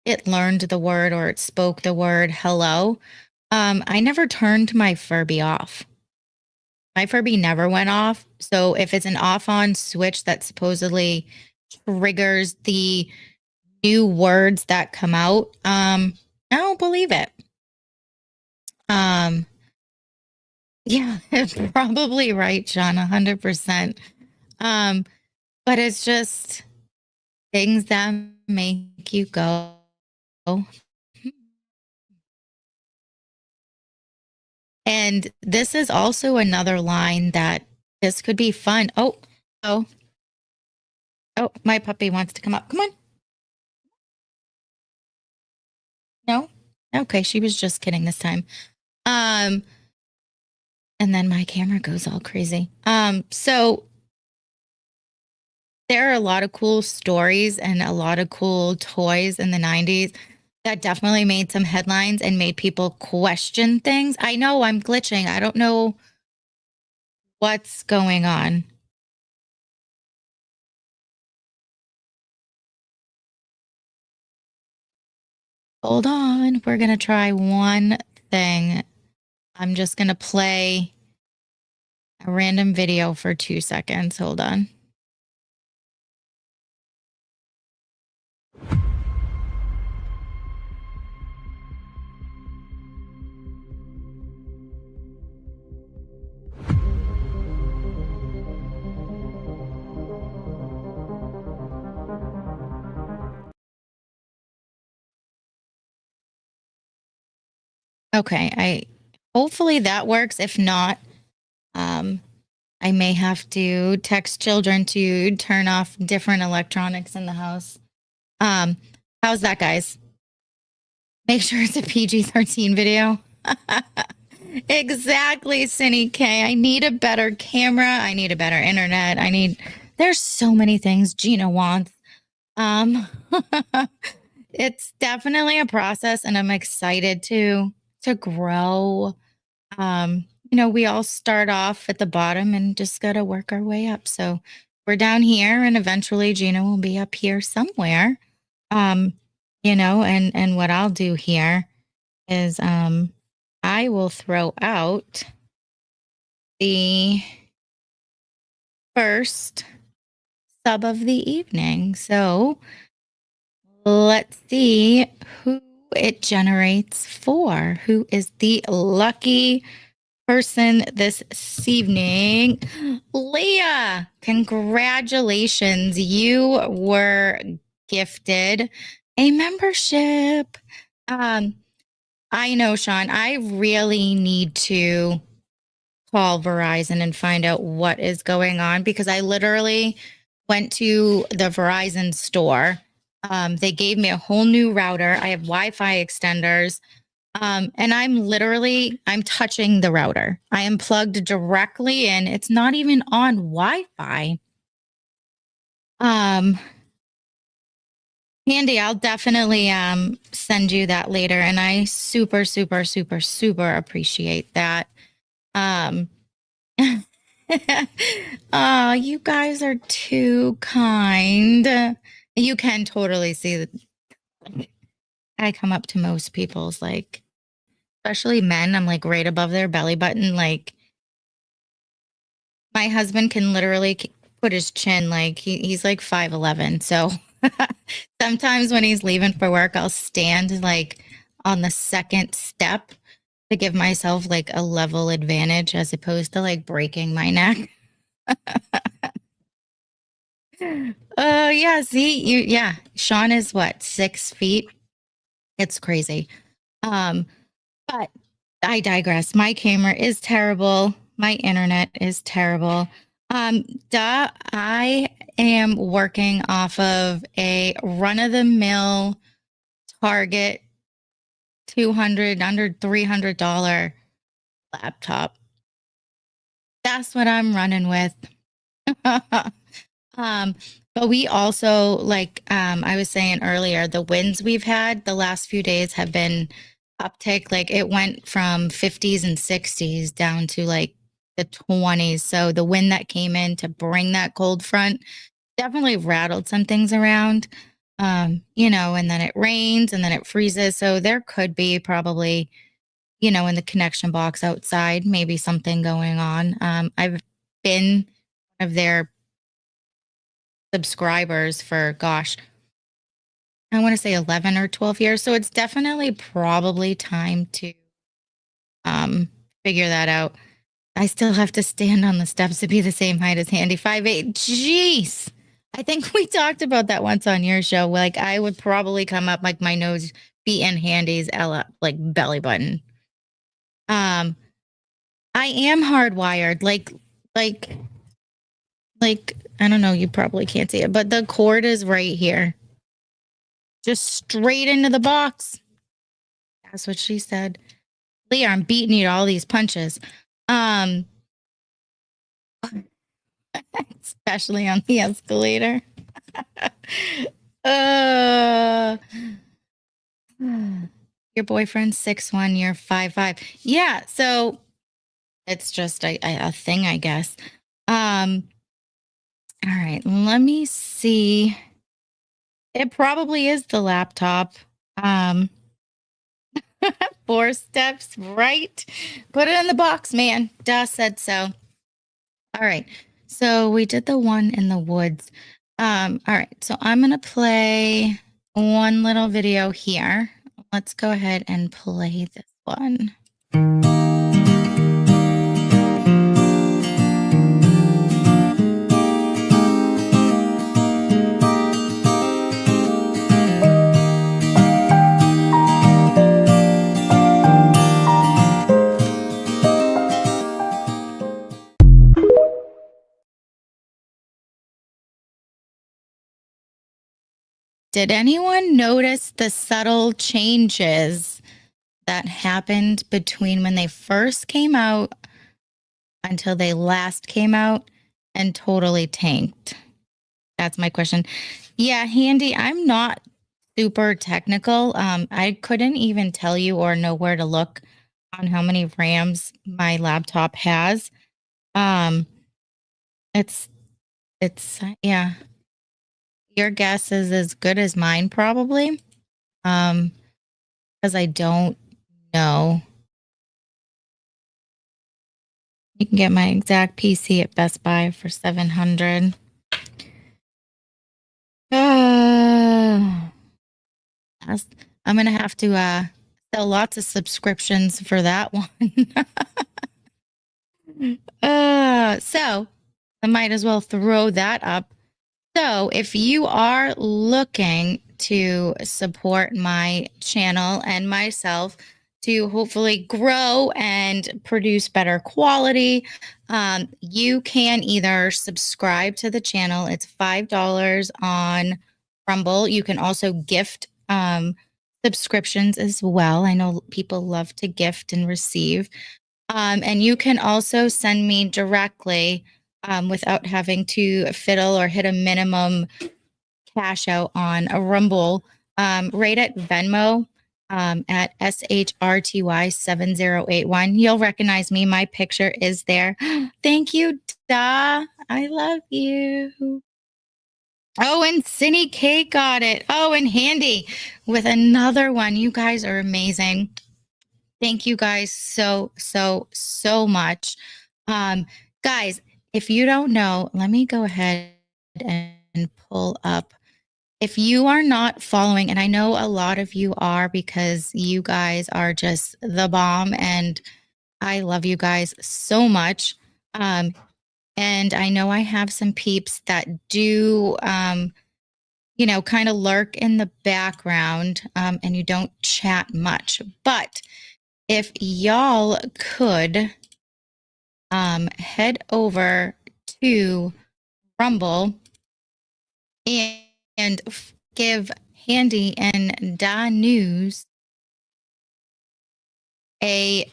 Speaker 7: it learned the word or it spoke the word hello. I never turned my Furby off. My Furby never went off. So if it's an off on switch that supposedly triggers the new words that come out, I don't believe it. Yeah, probably right, Sean, 100%. But it's just things that make you go. And this is also another line that this could be fun. Oh, my puppy wants to come up. Come on. No? Okay, she was just kidding this time. And then my camera goes all crazy. So there are a lot of cool stories and a lot of cool toys in the 90s that definitely made some headlines and made people question things. I know I'm glitching. I don't know what's going on. Hold on. We're going to try one thing. I'm just going to play a random video for 2 seconds. Hold on. Okay, I hopefully that works. If not, I may have to text children to turn off different electronics in the house. Um, how's that, guys? Make sure it's a PG-13 video. Exactly, Cindy K. I need a better camera. I need a better internet. There's so many things Gina wants. Um, it's definitely a process, and I'm excited to grow. We all start off at the bottom and just got to work our way up. So we're down here, and eventually Gina will be up here somewhere. And what I'll do here is I will throw out the first sub of the evening. So let's see who it generates for. Who is the lucky person this evening? Leah, congratulations. You were gifted a membership. I know, Sean, I really need to call Verizon and find out what is going on because I literally went to the Verizon store. They gave me a whole new router. I have Wi-Fi extenders. And I'm touching the router. I am plugged directly in. It's not even on Wi-Fi. Andy, I'll definitely send you that later. And I super, super, super, super appreciate that. Oh, you guys are too kind. You can totally see that I come up to most people's like, especially men, I'm like right above their belly button. Like my husband can literally put his chin, like he's like 5'11". So sometimes when he's leaving for work, I'll stand like on the second step to give myself like a level advantage as opposed to like breaking my neck. Yeah, see, Sean is what, 6 feet? It's crazy. But I digress. My camera is terrible. My internet is terrible. I am working off of a run-of-the-mill Target under $300 laptop. That's what I'm running with. But we also, like I was saying earlier, the winds we've had the last few days have been uptick. Like it went from 50s and 60s down to like the 20s. So the wind that came in to bring that cold front definitely rattled some things around. And then it rains and then it freezes. So there could be probably, in the connection box outside, maybe something going on. I've been one of their subscribers for, gosh, I want to say 11 or 12 years. So it's definitely probably time to figure that out. I still have to stand on the steps to be the same height as Handy 5'8". Jeez. I think we talked about that once on your show. Like I would probably come up like my nose be in Handy's like belly button. I am hardwired. Like I don't know, you probably can't see it, but the cord is right here. Just straight into the box. That's what she said. Leah, I'm beating you to all these punches. Especially on the escalator. Your boyfriend's 6'1", you're 5'5". Yeah, so it's just a thing, I guess. All right, let me see. It probably is the laptop. 4 steps, right? Put it in the box, man. Duh said so. All right. So we did the one in the woods. All right. So I'm going to play one little video here. Let's go ahead and play this one. Did anyone notice the subtle changes that happened between when they first came out until they last came out and totally tanked? That's my question. Yeah, Handy, I'm not super technical. I couldn't even tell you or know where to look on how many RAMs my laptop has. It's yeah. Your guess is as good as mine, probably. Because I don't know. You can get my exact PC at Best Buy for $700. I'm gonna have to sell lots of subscriptions for that one. So I might as well throw that up. So if you are looking to support my channel and myself to hopefully grow and produce better quality, you can either subscribe to the channel. It's $5 on Rumble. You can also gift subscriptions as well. I know people love to gift and receive. And you can also send me directly without having to fiddle or hit a minimum cash out on a Rumble, right at Venmo at SHRTY7081. You'll recognize me. My picture is there. Thank you, Da. I love you. Oh, and Cindy K got it. Oh, and Handy with another one. You guys are amazing. Thank you guys so much. Guys, if you don't know, let me go ahead and pull up. If you are not following, and I know a lot of you are because you guys are just the bomb and I love you guys so much. And I know I have some peeps that do, kind of lurk in the background and you don't chat much. But if y'all could head over to Rumble and give Handy and Da News a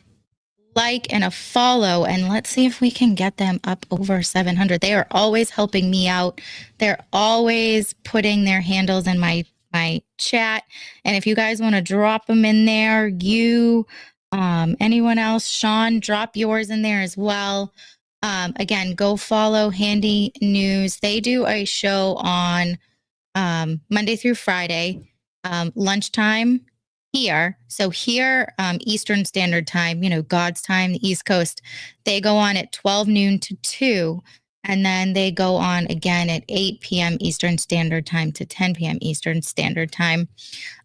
Speaker 7: like and a follow, and let's see if we can get them up over 700. They are always helping me out. They're always putting their handles in my chat, and if you guys want to drop them in there, anyone else, Sean, drop yours in there as well. Again, go follow Handy News. They do a show on Monday through Friday, lunchtime here. So here, Eastern Standard Time, God's time, the East Coast, they go on at 12 noon to 2. And then they go on again at 8 p.m. Eastern Standard Time to 10 p.m. Eastern Standard Time.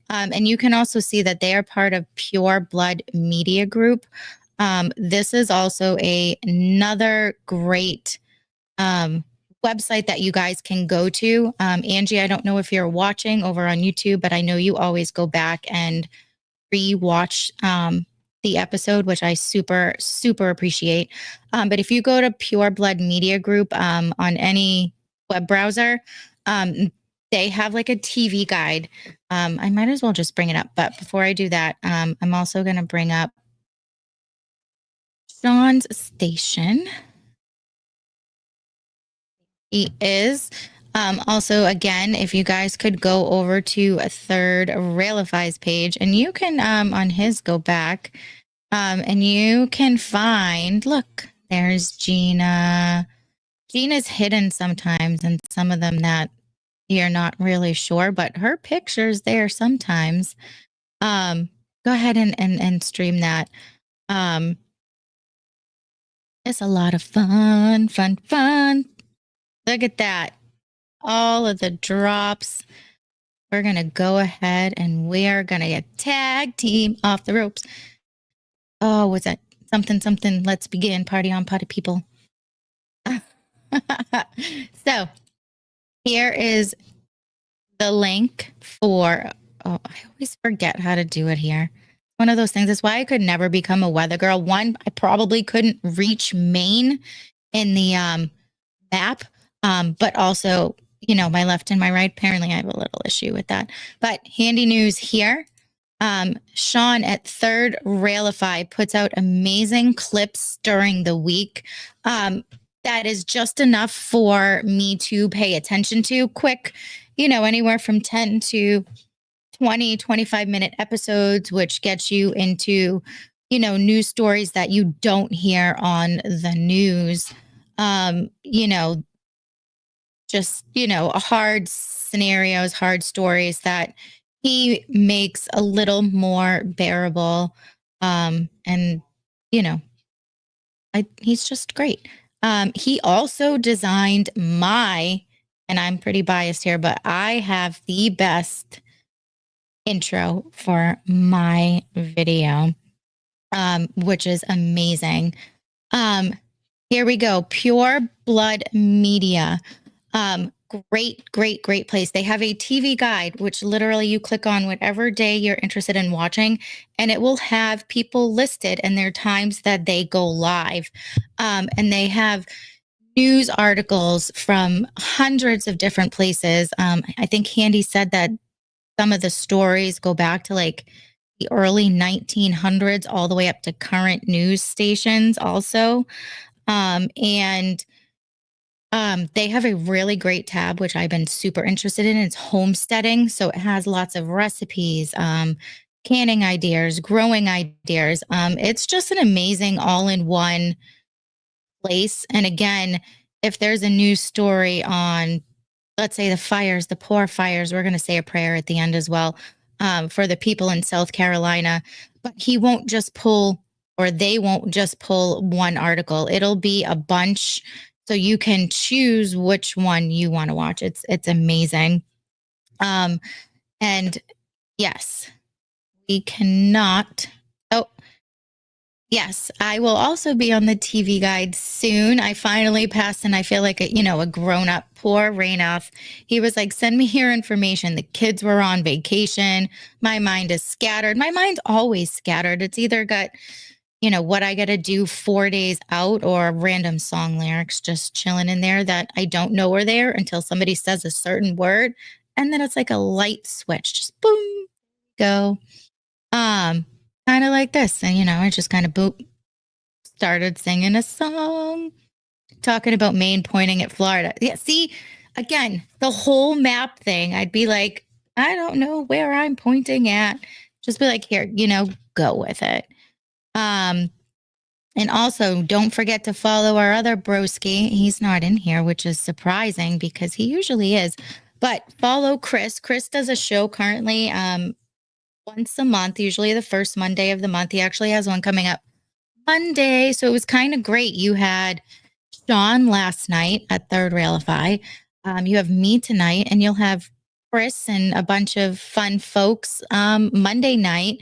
Speaker 7: And you can also see that they are part of Pure Blood Media Group. This is also another great website that you guys can go to. Angie, I don't know if you're watching over on YouTube, but I know you always go back and re-watch the episode, which I super, super appreciate. But if you go to Pure Blood Media Group on any web browser, they have like a TV guide. I might as well just bring it up. But before I do that, I'm also going to bring up Sean's station. He is. Also, again, if you guys could go over to a Third Railify's page, and you can, on his, go back, and you can find, look, there's Gina. Gina's hidden sometimes, and some of them that you're not really sure, but her picture's there sometimes. Go ahead and stream that. It's a lot of fun. Look at that. All of the drops. We're going to go ahead and we are going to get tag team off the ropes. Oh, was that something? Let's begin. Party on, party people. So here is the link for, I always forget how to do it here. One of those things. That's why I could never become a weather girl. One, I probably couldn't reach Maine in the map, but also, my left and my right. Apparently, I have a little issue with that. But Handy News here. Sean at Third Railify puts out amazing clips during the week. That is just enough for me to pay attention to. Quick, anywhere from 10 to 20, 25-minute episodes, which gets you into, news stories that you don't hear on the news. Just, hard scenarios, hard stories that he makes a little more bearable. And, he's just great. He also designed and I'm pretty biased here, but I have the best intro for my video, which is amazing. Here we go. Pure Blood Media. Great place. They have a TV guide, which literally you click on whatever day you're interested in watching, and it will have people listed and their times that they go live. And they have news articles from hundreds of different places. I think Handy said that some of the stories go back to like the early 1900s all the way up to current news stations also. They have a really great tab, which I've been super interested in. It's homesteading. So it has lots of recipes, canning ideas, growing ideas. It's just an amazing all-in-one place. And again, if there's a news story on, let's say the poor fires, we're going to say a prayer at the end as well, for the people in South Carolina. But he won't just pull, or they won't just pull one article. It'll be a bunch. So you can choose which one you want to watch. It's amazing. And yes, we cannot. Oh, Yes, I will also be on the TV guide soon. I finally passed, and I feel like a grown up. Poor Rainoff. He was like, "Send me your information." The kids were on vacation. My mind is scattered. My mind's always scattered. It's either got what I got to do 4 days out, or random song lyrics just chilling in there that I don't know are there until somebody says a certain word, and then it's like a light switch, just boom, go. Um, Kind of like this, and I just kind of boop started singing a song talking about Maine pointing at Florida. Yeah, see, again, the whole map thing, I'd be like, I don't know where I'm pointing at. Just be like, here, go with it. Um, and also don't forget to follow our other broski. He's not in here, which is surprising because he usually is. But follow Chris. Chris does a show currently once a month, usually the first Monday of the month. He actually has one coming up Monday. So it was kind of great. You had Sean last night at Third Railify. You have me tonight, and you'll have Chris and a bunch of fun folks Monday night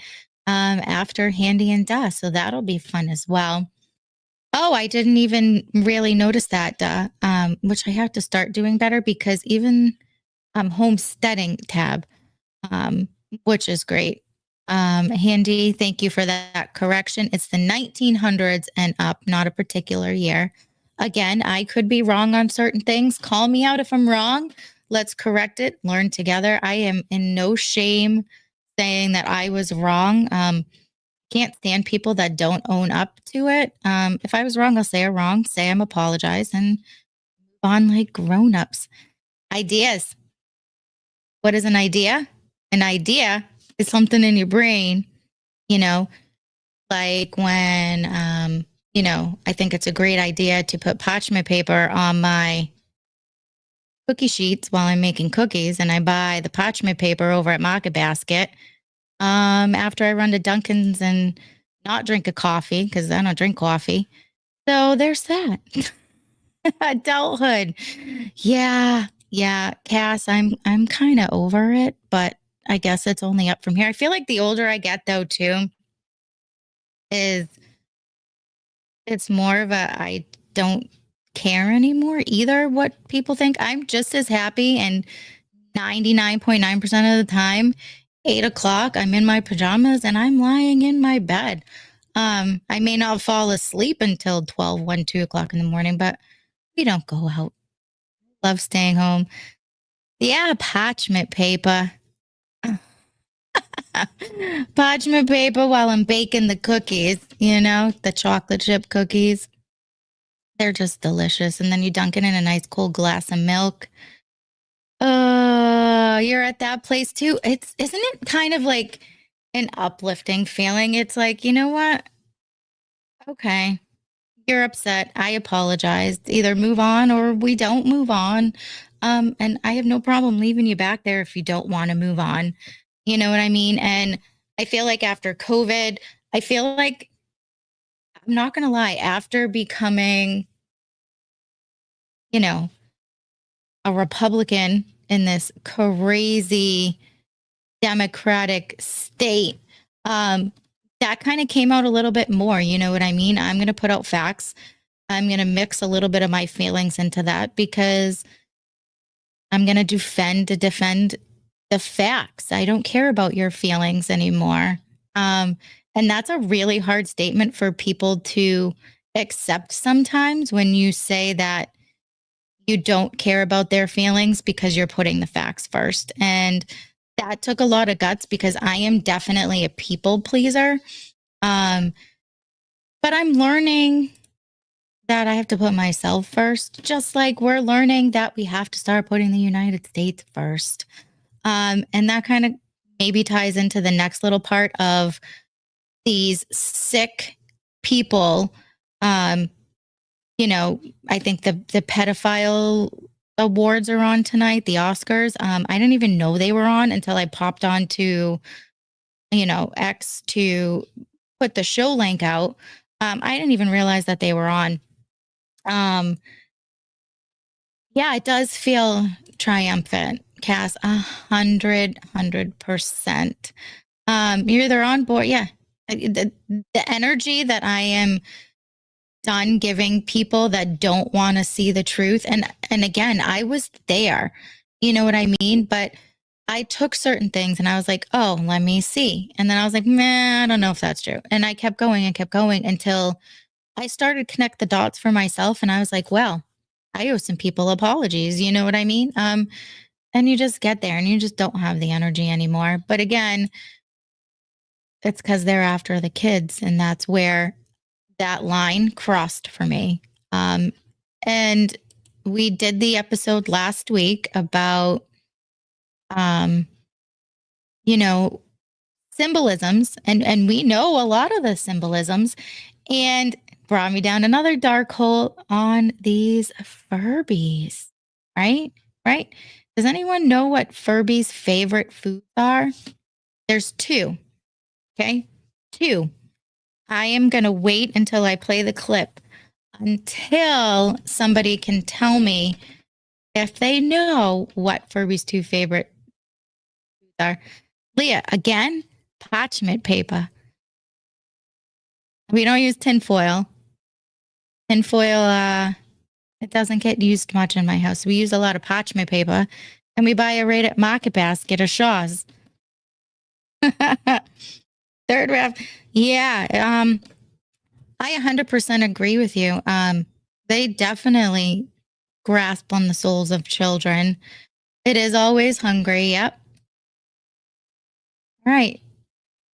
Speaker 7: after Handy and Duh. So that'll be fun as well. Oh, I didn't even really notice that, Duh, which I have to start doing better because even homesteading tab, um, which is great. Handy, thank you for that correction. It's the 1900s and up, not a particular year. Again, I could be wrong on certain things. Call me out if I'm wrong. Let's correct it, learn together. I am in no shame saying that I was wrong. Can't stand people that don't own up to it. If I was wrong, I'll say I'm wrong, say I'm apologize, and move on like grown-ups. Ideas. What is an idea? An idea is something in your brain, you know, like when, I think it's a great idea to put parchment paper on my cookie sheets while I'm making cookies, and I buy the parchment paper over at Market Basket after I run to Dunkin's and not drink a coffee because I don't drink coffee. So there's that. Adulthood. Yeah. Yeah, Cass, I'm kind of over it, but I guess it's only up from here. I feel like the older I get though too, is it's more of a I don't care anymore either what people think. I'm just as happy, and 99.9% of the time, 8 o'clock, I'm in my pajamas and I'm lying in my bed. I may not fall asleep until 12, 1, 2 o'clock in the morning, but we don't go out. Love staying home. Yeah, parchment paper. Parchment paper while I'm baking the cookies, the chocolate chip cookies. They're just delicious. And then you dunk it in a nice cold glass of milk. You're at that place too. Isn't it kind of like an uplifting feeling? It's like, you know what? Okay. You're upset. I apologized. Either move on or we don't move on. And I have no problem leaving you back there if you don't want to move on. You know what I mean? And I feel like after COVID, I feel like, I'm not going to lie, after becoming, a Republican in this crazy Democratic state, that kind of came out a little bit more. You know what I mean? I'm going to put out facts. I'm going to mix a little bit of my feelings into that because I'm going to defend the facts. I don't care about your feelings anymore. And that's a really hard statement for people to accept sometimes when you say that you don't care about their feelings because you're putting the facts first. And that took a lot of guts because I am definitely a people pleaser. But I'm learning that I have to put myself first, just like we're learning that we have to start putting the United States first. And that kind of maybe ties into the next little part of these sick people. I think the pedophile awards are on tonight, the Oscars. I didn't even know they were on until I popped on to, X to put the show link out. I didn't even realize that they were on. Yeah, it does feel triumphant, Cass. 100%. You're either on board. Yeah. The energy that I am done giving people that don't want to see the truth. And again, I was there. You know what I mean? But I took certain things and I was like, oh, let me see. And then I was like, man, I don't know if that's true. And I kept going until I started to connect the dots for myself. And I was like, well, I owe some people apologies. You know what I mean? And you just get there and you just don't have the energy anymore. But again, it's because they're after the kids. And that's where that line crossed for me. And we did the episode last week about, you know, symbolisms, and we know a lot of the symbolisms, and brought me down another dark hole on these Furbies, right? Right? Does anyone know what Furby's favorite foods are? There's two. Okay. Two. I am going to wait until I play the clip until somebody can tell me if they know what Furby's two favorite foods are. Leah, again, parchment paper. We don't use tinfoil. Tinfoil, it doesn't get used much in my house. We use a lot of parchment paper, and we buy it right at Market Basket or Shaw's. Third round. Yeah. I 100% agree with you. They definitely grasp on the souls of children. It is always hungry. Yep. All right.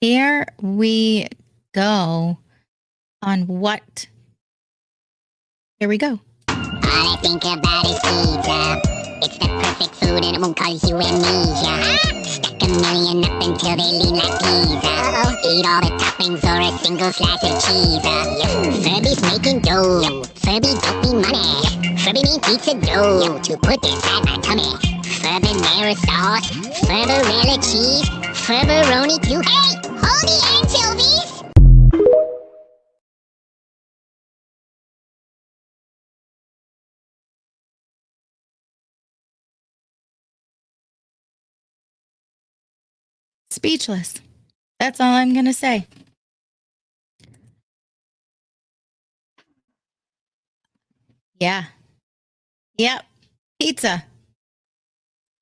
Speaker 7: Here we go on what. Here we go.
Speaker 1: All I think about is pizza. It's the perfect food and it won't cause you amnesia. Stack a million up until they lean like pizza. Eat all the toppings or a single slice of cheese. Furby's making dough. Furby don't need money. Furby need pizza dough to put inside my tummy. Furbanera sauce, Furbarella cheese, Furbaroni too. Hey, hold the anchovies!
Speaker 7: Speechless. That's all I'm going to say. Yeah. Yep. Pizza.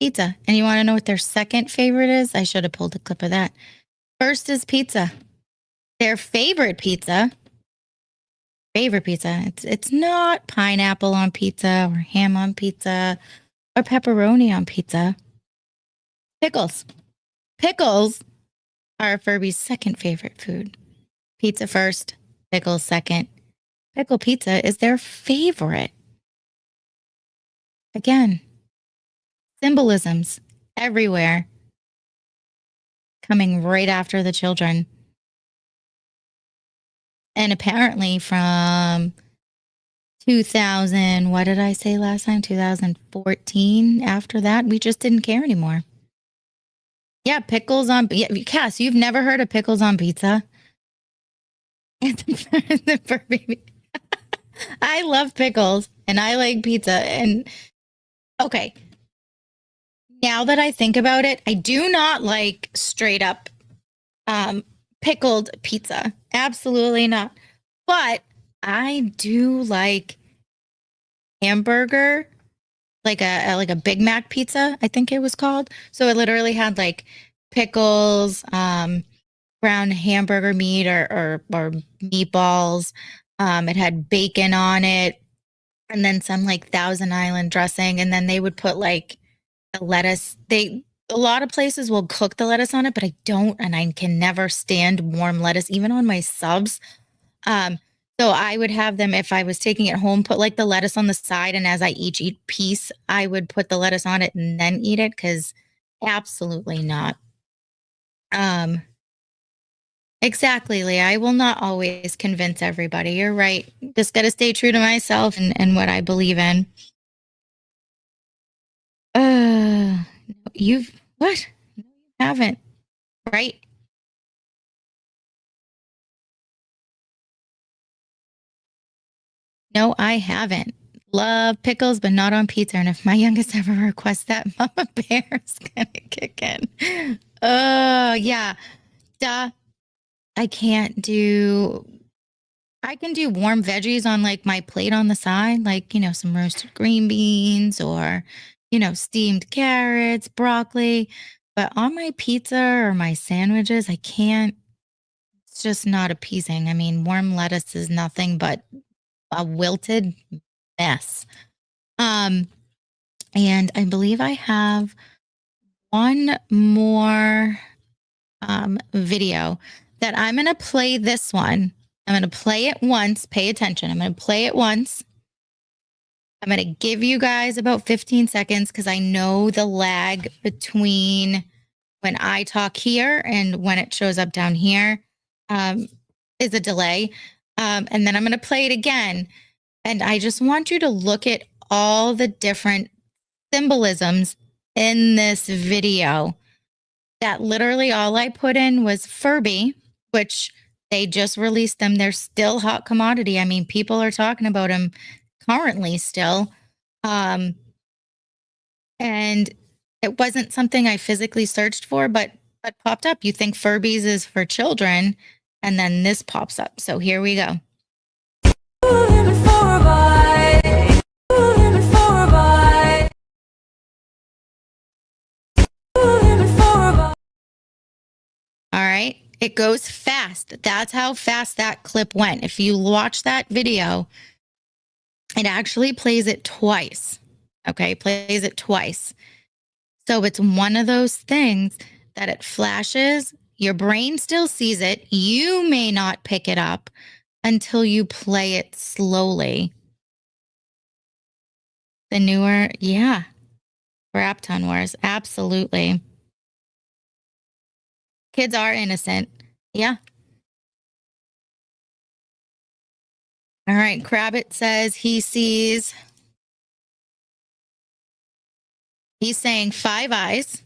Speaker 7: Pizza. And you want to know what their second favorite is? I should have pulled a clip of that. First is pizza. Their favorite pizza. It's not pineapple on pizza or ham on pizza or pepperoni on pizza. Pickles. Pickles are Furby's second favorite food. Pizza first, pickles second. Pickle pizza is their favorite. Again, symbolisms everywhere coming right after the children. And apparently from 2000, what did I say last time? 2014. After that, we just didn't care anymore. Yeah, pickles on. Yeah, Cass, you've never heard of pickles on pizza? I love pickles and I like pizza. And okay, now that I think about it, I do not like straight up pickled pizza. Absolutely not. But I do like hamburger, like a Big Mac pizza, I think it was called. So it literally had like pickles, brown hamburger meat or meatballs. It had bacon on it, and then some like Thousand Island dressing, and then they would put like a lettuce. A lot of places will cook the lettuce on it, but I don't, and I can never stand warm lettuce, even on my subs. So I would have them, if I was taking it home, put like the lettuce on the side, and as I each eat piece, I would put the lettuce on it and then eat it, because absolutely not. Exactly, Leah. I will not always convince everybody. You're right. Just got to stay true to myself and what I believe in. You've what? No, you haven't, right? No, I haven't. Love pickles, but not on pizza. And if my youngest ever requests that, Mama Bear's gonna kick in. Oh yeah, duh.
Speaker 3: I can do warm veggies on like my plate on the side, like, some roasted green beans or, steamed carrots, broccoli. But on my pizza or my sandwiches, I can't. It's just not appeasing. I mean, warm lettuce is nothing but a wilted mess. And I believe I have one more video that I'm going to play this one. I'm going to play it once. Pay attention. I'm going to play it once. I'm going to give you guys about 15 seconds because I know the lag between when I talk here and when it shows up down here is a delay. And then I'm going to play it again. And I just want you to look at all the different symbolisms in this video. That literally all I put in was Furby, which they just released them. They're still hot commodity. I mean, people are talking about them currently still. And it wasn't something I physically searched for, but popped up. You think Furbies is for children, and then this pops up. So here we go. All right. It goes fast. That's how fast that clip went. If you watch that video, it actually plays it twice. Okay. Plays it twice. So it's one of those things that it flashes. Your brain still sees it. You may not pick it up until you play it slowly. The newer, yeah. Rapton Wars. Absolutely. Kids are innocent. Yeah. All right. Crabbit says he's saying 5 eyes.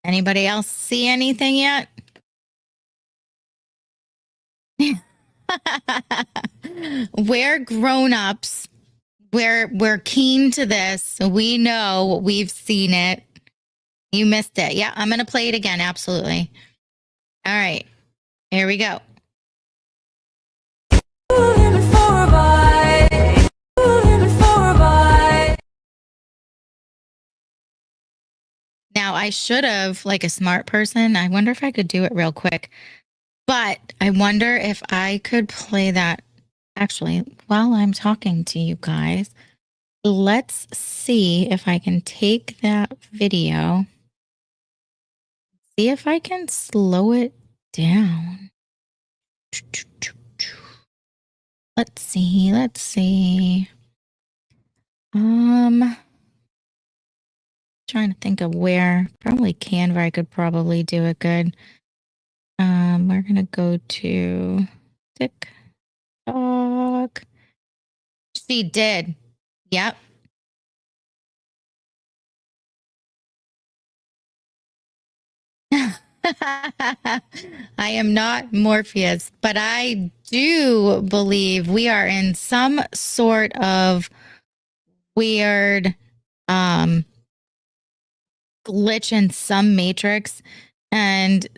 Speaker 3: Anybody else see anything yet? We're grown-ups. We're keen to this. We know, we've seen it. You missed it. Yeah, I'm going to play it again. Absolutely. All right. Here we go. Now, I should have, like a smart person, I wonder if I could do it real quick. But I wonder if I could play that actually while I'm talking to you guys. Let's see if I can take that video. See if I can slow it down. Let's see. Trying to think of where. Probably Canva. I could probably do it good. We're gonna go to TikTok. She did. Yep. I am not Morpheus, but I do believe we are in some sort of weird glitch in some matrix, and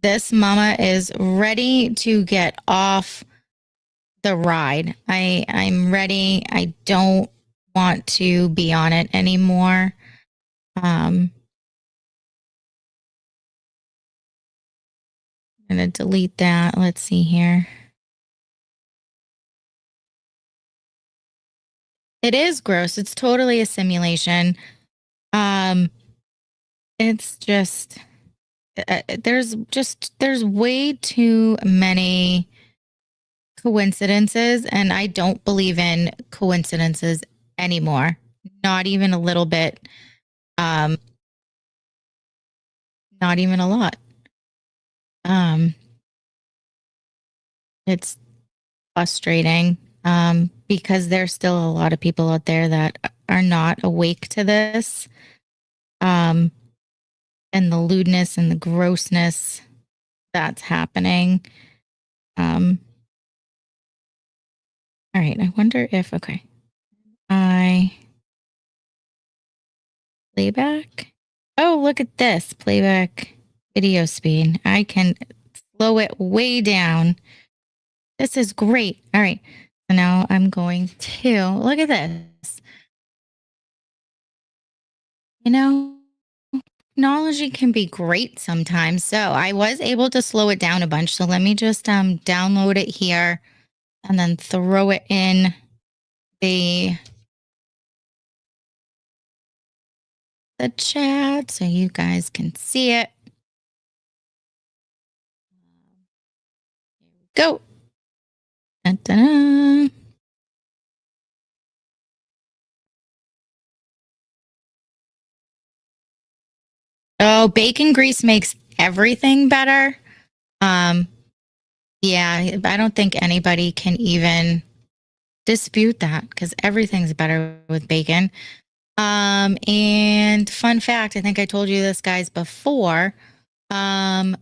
Speaker 3: this mama is ready to get off the ride. I'm ready. I don't want to be on it anymore. I'm gonna delete that. Let's see here. It is gross. It's totally a simulation. It's just there's way too many coincidences, and I don't believe in coincidences anymore. Not even a little bit. Not even a lot. It's frustrating because there's still a lot of people out there that are not awake to this. And the lewdness and the grossness that's happening. All right, I wonder if, okay. Playback. Oh, look at this. Playback.
Speaker 7: video speed. I can slow it way down. This is great. All right. So now I'm going to look at this. You know, technology can be great sometimes. So I was able to slow it down a bunch. So let me just download it here and then throw it in the chat so you guys can see it. Go. Dun, dun, dun. Oh, bacon grease makes everything better. Yeah, I don't think anybody can even dispute that because everything's better with bacon. And fun fact, I think I told you this guys before. My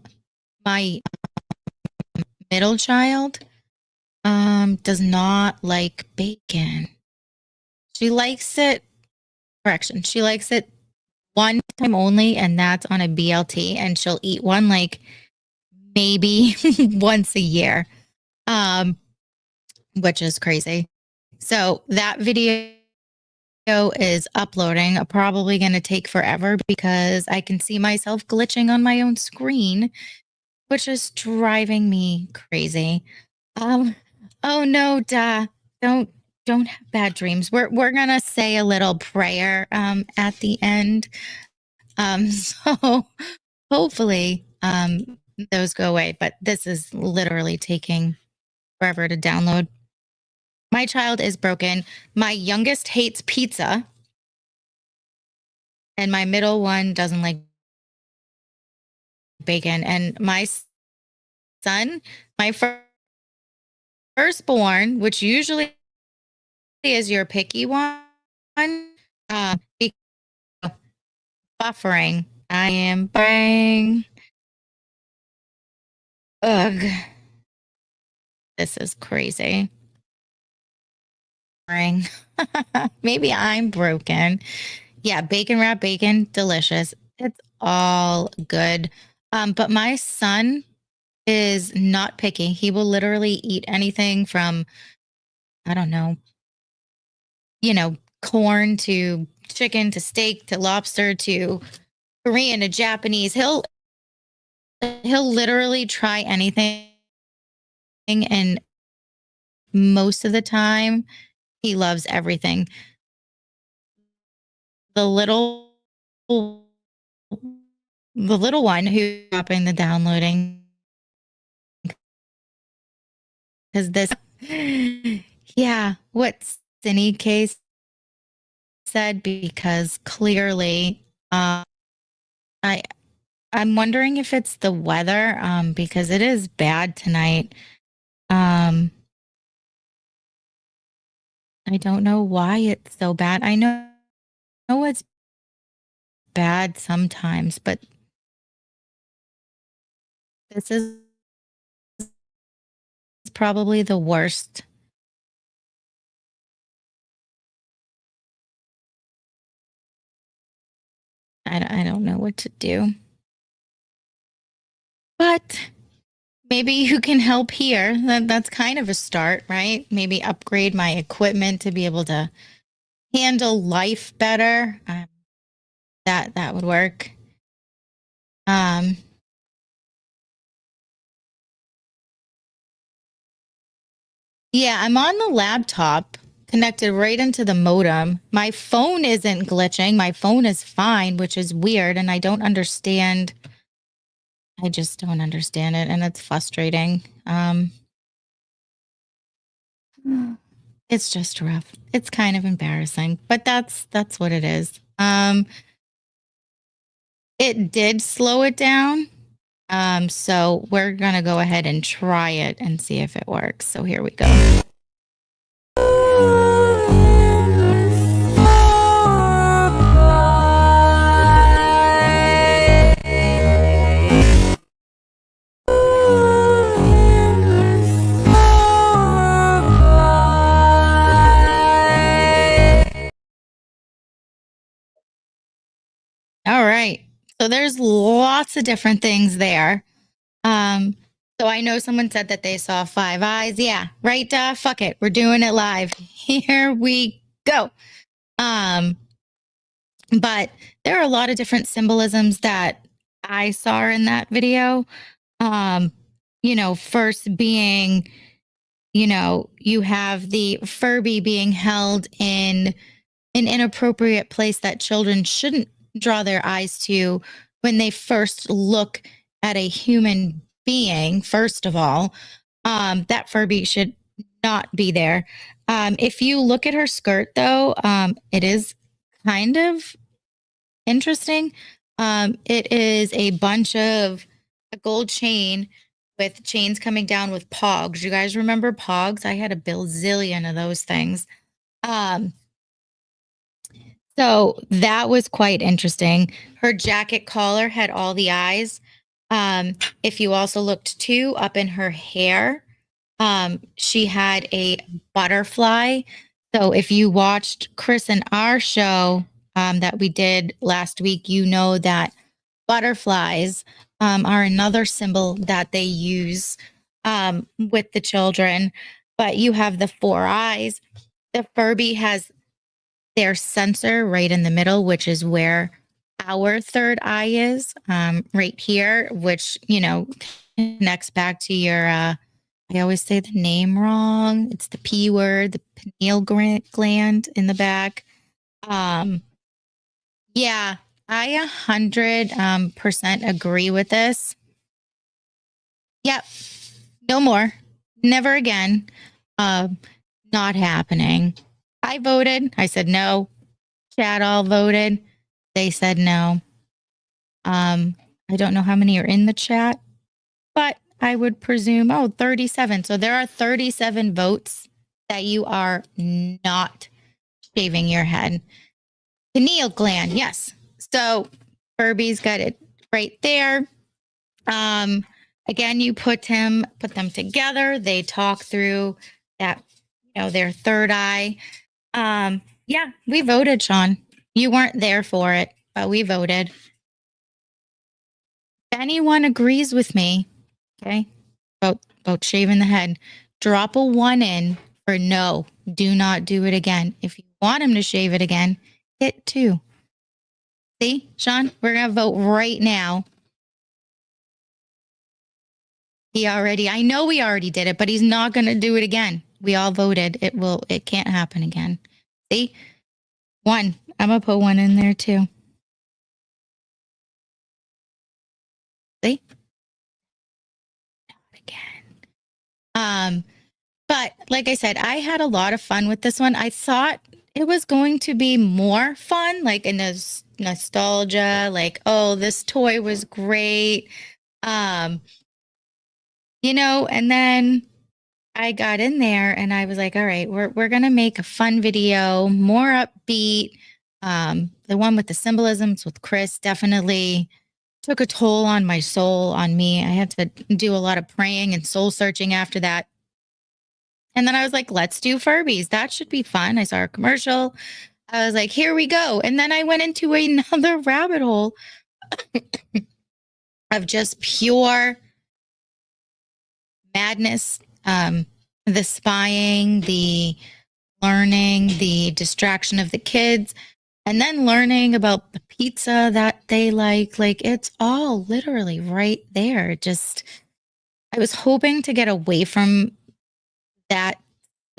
Speaker 7: middle child does not like bacon. She likes it, correction, she likes it one time only, and that's on a BLT, and she'll eat one like maybe once a year. Which is crazy. So that video is uploading, probably going to take forever because I can see myself glitching on my own screen, which is driving me crazy. Oh no, don't have bad dreams. We're gonna say a little prayer at the end. So hopefully those go away, but this is literally taking forever to download. My child is broken. My youngest hates pizza. And my middle one doesn't like bacon. And my son, my firstborn, which usually is your picky one, buffering. I am buffering. Ugh. This is crazy. Maybe I'm broken. Yeah, bacon wrap bacon, delicious. It's all good. But my son is not picky. He will literally eat anything from, I don't know, corn to chicken to steak to lobster to Korean to Japanese. He'll literally try anything, and most of the time he loves everything. The little one who's stopping the downloading because this yeah, what Cindy Case said, because clearly I'm wondering if it's the weather because it is bad tonight. I don't know why it's so bad. I know it's bad sometimes, but this is probably the worst. I don't know what to do. But maybe you can help here. That's kind of a start, right? Maybe upgrade my equipment to be able to handle life better. That would work. Yeah, I'm on the laptop connected right into the modem. My phone isn't glitching. My phone is fine, which is weird, and I don't understand. I just don't understand it, and it's frustrating. It's just rough. It's kind of embarrassing, but that's what it is. It did slow it down. So we're gonna go ahead and try it and see if it works. So here we go. All right. So there's lots of different things there. So I know someone said that they saw 5 eyes. Yeah, right. Fuck it. We're doing it live. Here we go. But there are a lot of different symbolisms that I saw in that video. First being, you have the Furby being held in an inappropriate place that children shouldn't draw their eyes to when they first look at a human being. First of all, that Furby should not be there. If you look at her skirt, though, it is kind of interesting. It is a bunch of a gold chain with chains coming down with pogs. You guys remember pogs? I had a bazillion of those things. So that was quite interesting. Her jacket collar had all the eyes. If you also looked too up in her hair, she had a butterfly. So if you watched Chris and our show that we did last week, you know that butterflies are another symbol that they use with the children. But you have the 4 eyes. The Furby has their sensor right in the middle, which is where our 3rd eye is, right here, which, connects back to your, I always say the name wrong. It's the P word, the pineal gland in the back. Yeah, I 100% agree with this. Yep. No more. Never again. Not happening. I voted. I said no. Chat all voted. They said no. I don't know how many are in the chat, but I would presume, 37. So there are 37 votes that you are not shaving your head. Pineal gland, yes. So Furby's got it right there. Again, you put them together. They talk through that, their 3rd eye. Yeah, we voted, Sean. You weren't there for it, but we voted. If anyone agrees with me, okay, about shaving the head, drop a 1 in for no. Do not do it again. If you want him to shave it again, hit 2. See, Sean, we're going to vote right now. I know we already did it, but he's not going to do it again. We all voted. It can't happen again. See? 1. I'm going to put 1 in there too. See? Not again. But like I said, I had a lot of fun with this one. I thought it was going to be more fun, like in this nostalgia, like, oh, this toy was great. And then I got in there and I was like, all right, we're gonna make a fun video, more upbeat. The one with the symbolisms with Chris definitely took a toll on my soul, on me. I had to do a lot of praying and soul searching after that. And then I was like, let's do Furbies. That should be fun. I saw a commercial. I was like, here we go. And then I went into another rabbit hole of just pure madness. The spying, the learning, the distraction of the kids, and then learning about the pizza that they like. Like, it's all literally right there. Just, I was hoping to get away from that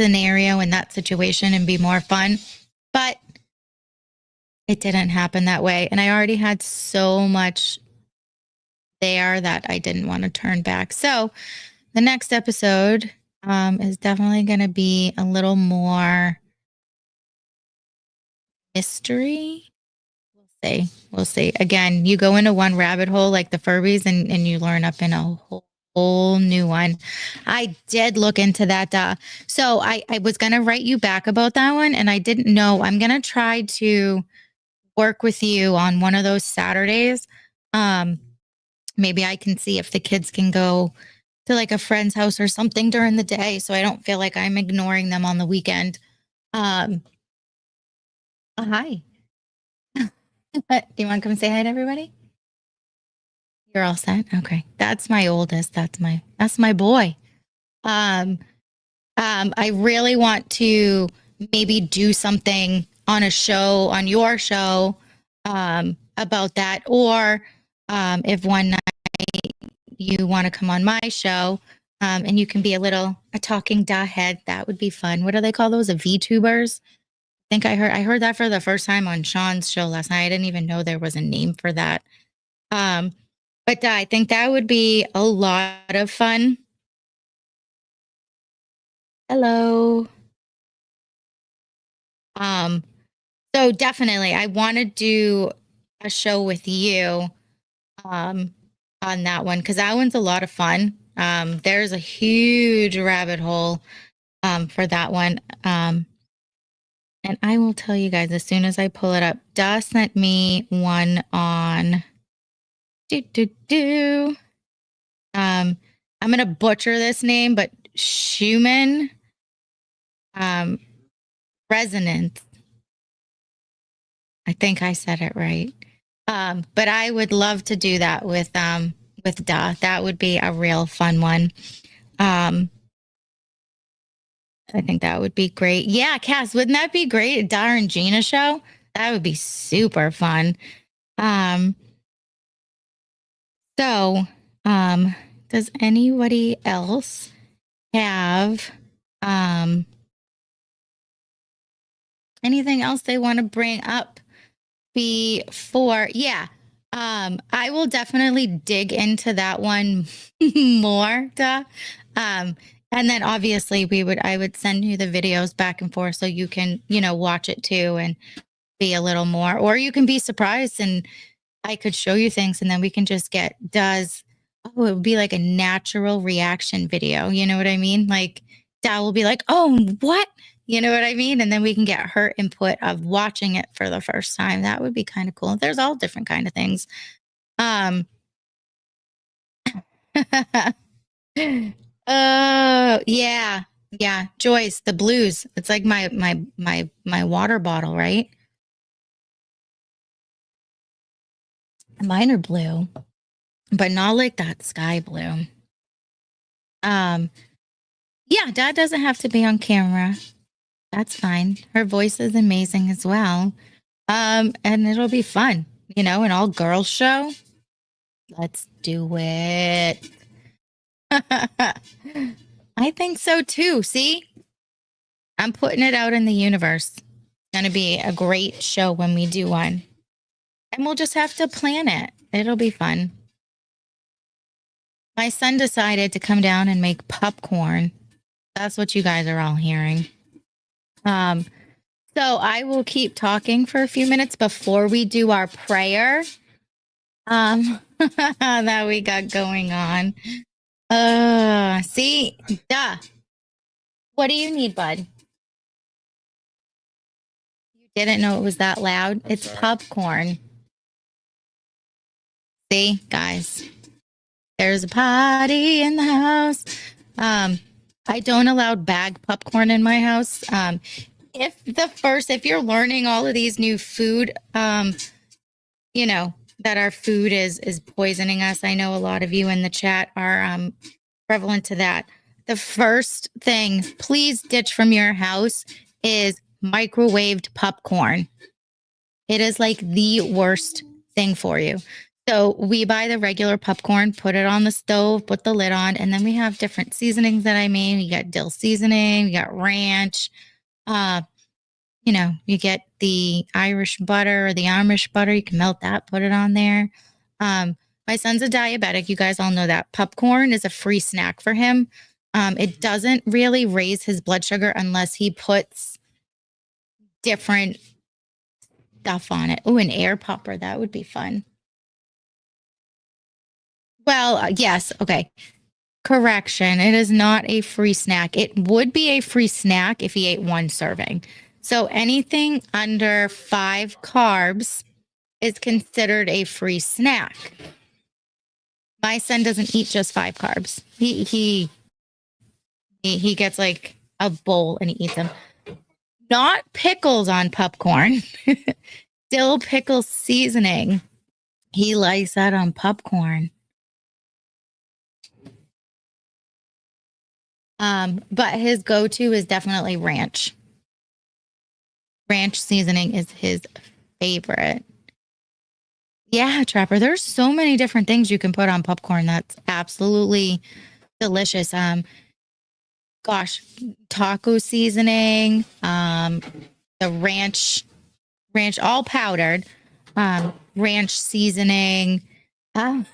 Speaker 7: scenario and that situation and be more fun, but it didn't happen that way. And I already had so much there that I didn't want to turn back. So the next episode is definitely going to be a little more mystery. We'll see. Again, you go into one rabbit hole like the Furbies and you learn up in a whole new one. I did look into that. So I was going to write you back about that one and I didn't know. I'm going to try to work with you on one of those Saturdays. Maybe I can see if the kids can go to like a friend's house or something during the day so I don't feel like I'm ignoring them on the weekend. Hi. Do you want to come say hi to everybody? You're all set? Okay. That's my oldest. That's my boy. I really want to maybe do something on your show, about that. Or if one night you want to come on my show, and you can be a talking head, that would be fun. What do they call those? A VTubers? I think I heard that for the first time on Sean's show last night. I didn't even know there was a name for that. But I think that would be a lot of fun. Hello. So definitely I want to do a show with you on that one, because that one's a lot of fun. There's a huge rabbit hole for that one. And I will tell you guys as soon as I pull it up. Da sent me one on I'm gonna butcher this name, but Schumann resonance. I think I said it right. But I would love to do that with Da. That would be a real fun one. I think that would be great. Yeah, Cass, wouldn't that be great? A Da and Gina show? That would be super fun. So, does anybody else have anything else they want to bring up before? Yeah. I will definitely dig into that one more, duh. And then obviously I would send you the videos back and forth so you can, watch it too and be a little more, or you can be surprised and I could show you things and then we can just it would be like a natural reaction video. You know what I mean? Like Dad will be like, oh, what? You know what I mean? And then we can get her input of watching it for the first time. That would be kind of cool. There's all different kind of things. Oh, yeah. Yeah. Joyce, the blues. It's like my water bottle, right? Mine are blue, but not like that sky blue. Yeah, Dad doesn't have to be on camera. That's fine. Her voice is amazing as well. And it'll be fun, an all girls show. Let's do it. I think so too. See, I'm putting it out in the universe. It's going to be a great show when we do one. And we'll just have to plan it. It'll be fun. My son decided to come down and make popcorn. That's what you guys are all hearing. So I will keep talking for a few minutes before we do our prayer that we got going on. See, duh. What do you need, bud? You didn't know it was that loud? It's popcorn. See, guys, there's a party in the house. I don't allow bag popcorn in my house. If you're learning all of these new food, that our food is poisoning us. I know a lot of you in the chat are prevalent to that. The first thing, please ditch from your house is microwaved popcorn. It is like the worst thing for you. So we buy the regular popcorn, put it on the stove, put the lid on, and then we have different seasonings that I made. You got dill seasoning, you got ranch. You get the Irish butter or the Amish butter. You can melt that, put it on there. My son's a diabetic. You guys all know that. Popcorn is a free snack for him. It doesn't really raise his blood sugar unless he puts different stuff on it. Oh, an air popper. That would be fun. Well, yes. Okay. Correction. It is not a free snack. It would be a free snack if he ate one serving. So anything under 5 carbs is considered a free snack. My son doesn't eat just 5 carbs. He gets like a bowl and he eats them. Not pickles on popcorn. Dill pickle seasoning. He likes that on popcorn. But his go-to is definitely ranch. Ranch seasoning is his favorite. Yeah, Trapper, there's so many different things you can put on popcorn that's absolutely delicious. Gosh, taco seasoning, the ranch all powdered, ranch seasoning. Oh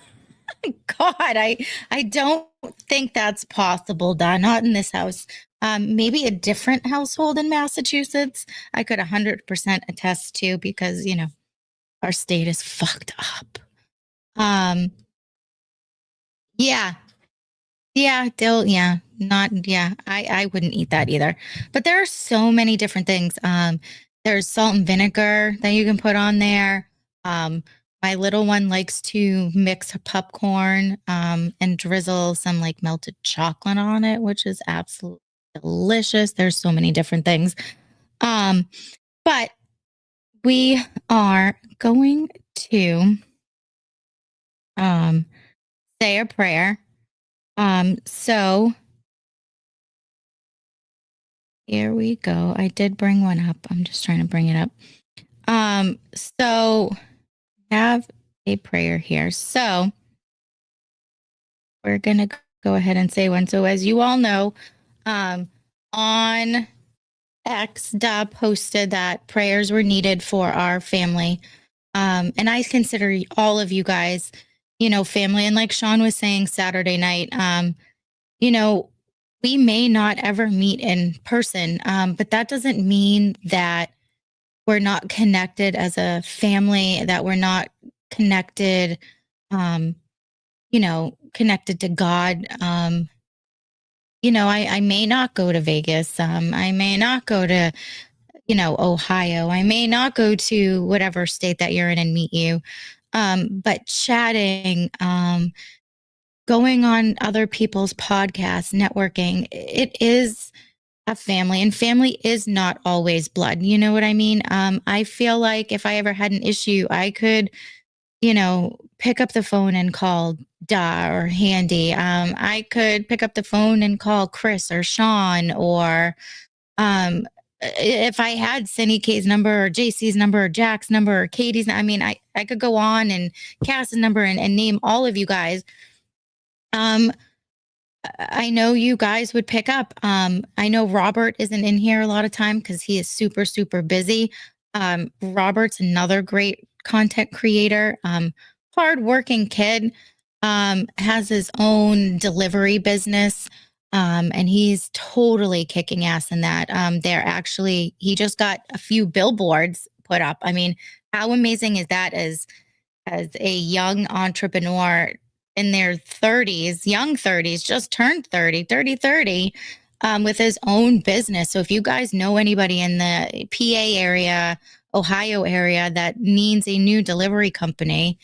Speaker 7: God, I don't think that's possible, Don. Not in this house. Maybe a different household in Massachusetts. I could 100% attest to because our state is fucked up. Yeah, I wouldn't eat that either. But there are so many different things. There's salt and vinegar that you can put on there. My little one likes to mix popcorn and drizzle some like melted chocolate on it, which is absolutely delicious. There's so many different things. But we are going to say a prayer. So here we go. I did bring one up. I'm just trying to bring it up. So have a prayer here. So we're gonna go ahead and say one. So as you all know, on X, Dub posted that prayers were needed for our family. And I consider all of you guys, family. And like Sean was saying Saturday night, we may not ever meet in person, but that doesn't mean that we're not connected as a family, that we're not connected, connected to God. I may not go to Vegas. I may not go to, Ohio. I may not go to whatever state that you're in and meet you. But chatting, going on other people's podcasts, networking, it is a family, and family is not always blood. You know what I mean? I feel like if I ever had an issue, I could, pick up the phone and call Da or Handy. I could pick up the phone and call Chris or Sean, or if I had Cindy K's number or JC's number or Jack's number or Katie's, I could go on and Cass's number and name all of you guys. I know you guys would pick up. I know Robert isn't in here a lot of time because he is super, super busy. Robert's another great content creator, hardworking kid, has his own delivery business, and he's totally kicking ass in that. He just got a few billboards put up. I mean, how amazing is that as a young entrepreneur in their 30s, young 30s, just turned 30, with his own business. So if you guys know anybody in the PA area, Ohio area that needs a new delivery company,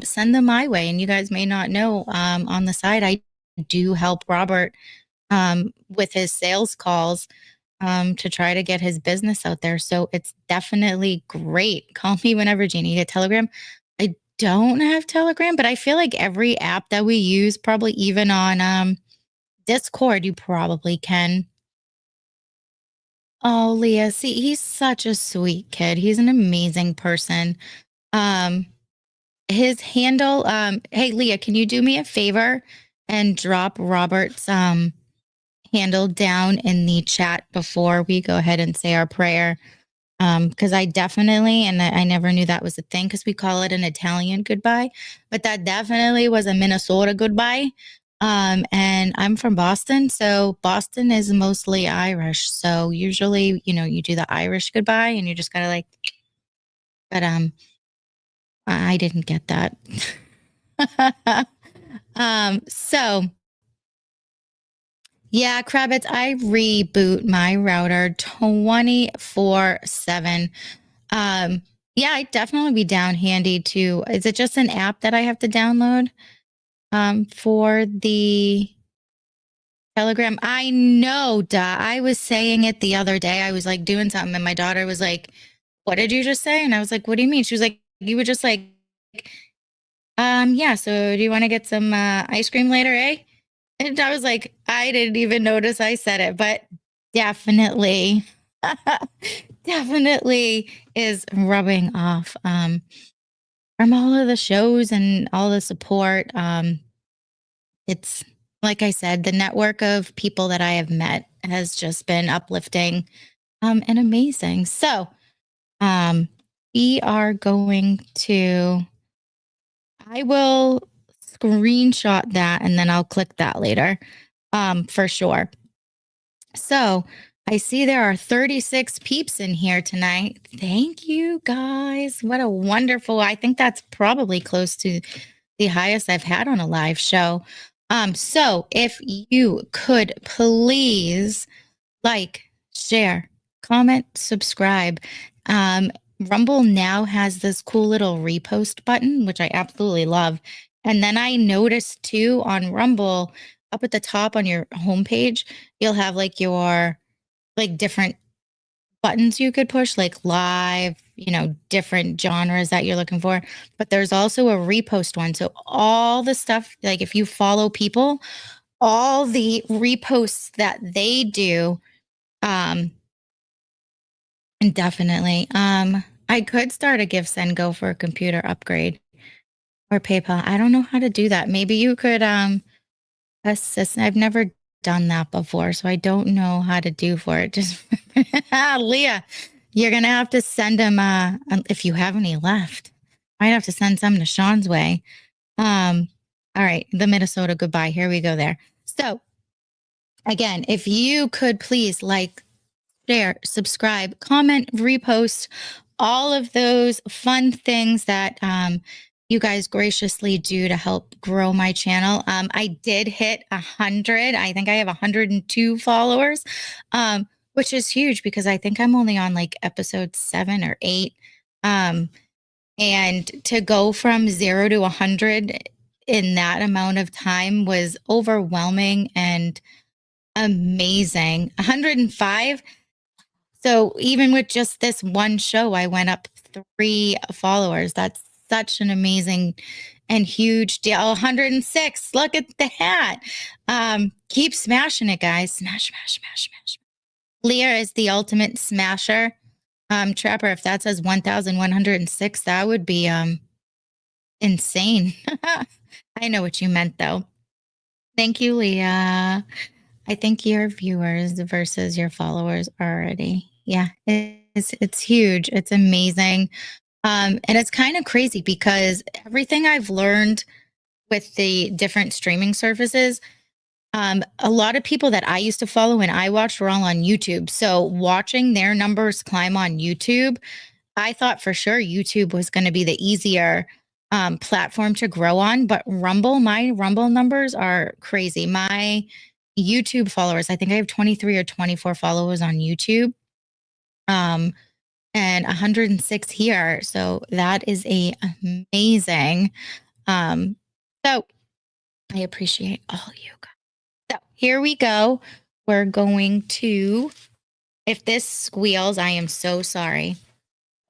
Speaker 7: send them my way. And you guys may not know, on the side, I do help Robert with his sales calls to try to get his business out there. So it's definitely great. Call me whenever, Jeannie. You get Telegram? I don't have Telegram, but I feel like every app that we use, probably even on Discord, you probably can. Oh, Leah, see, he's such a sweet kid. He's an amazing person. His handle, hey, Leah, can you do me a favor and drop Robert's handle down in the chat before we go ahead and say our prayer? Because I definitely, and I never knew that was a thing because we call it an Italian goodbye, but that definitely was a Minnesota goodbye. And I'm from Boston, so Boston is mostly Irish. So usually, you do the Irish goodbye and you just gotta like, but I didn't get that. So yeah, Kravitz, I reboot my router 24/7. Yeah, I'd definitely be down handy too. Is it just an app that I have to download for the Telegram? I know, duh. I was saying it the other day. I was like doing something and my daughter was like, "What did you just say?" And I was like, "What do you mean?" She was like, "You were just like, yeah, so do you want to get some ice cream later, eh?" And I was like, I didn't even notice I said it, but definitely, definitely is rubbing off from all of the shows and all the support. It's like I said, the network of people that I have met has just been uplifting and amazing. So um, we are going to, I will screenshot that and then I'll click that later for sure. So I see there are 36 peeps in here tonight. Thank you guys. What a wonderful, I think that's probably close to the highest I've had on a live show. So if you could please like, share, comment, subscribe. Rumble now has this cool little repost button, which I absolutely love. And then I noticed too on Rumble, up at the top on your homepage, you'll have like your like different buttons you could push, like live, different genres that you're looking for. But there's also a repost one. So all the stuff, like if you follow people, all the reposts that they do, um, definitely. I could start a Give Send Go for a computer upgrade or PayPal. I don't know how to do that. Maybe you could assist. I've never done that before, so I don't know how to do for it. Just Leah, you're gonna have to send them if you have any left. I'd have to send some to Sean's way. All right, the Minnesota goodbye. Here we go there. So again, if you could please like, share, subscribe, comment, repost, all of those fun things that you guys graciously do to help grow my channel. I did hit 100. I think I have 102 followers, which is huge because I think I'm only on like episode 7 or 8. And to go from 0 to 100 in that amount of time was overwhelming and amazing. 105. So even with just this one show, I went up 3 followers. That's such an amazing and huge deal. 106. Look at that. Keep smashing it, guys. Smash, smash, smash, smash. Leah is the ultimate smasher. Trapper, if that says 1,106, that would be insane. I know what you meant though. Thank you, Leah. I think your viewers versus your followers already. Yeah, it's huge. It's amazing. And it's kind of crazy because everything I've learned with the different streaming services, a lot of people that I used to follow and I watched were all on YouTube. So watching their numbers climb on YouTube, I thought for sure YouTube was going to be the easier platform to grow on. But my Rumble numbers are crazy. My YouTube followers, I think I have 23 or 24 followers on YouTube. And 106 here. So that is amazing. So I appreciate all you guys. So here we go. We're going to, if this squeals, I am so sorry.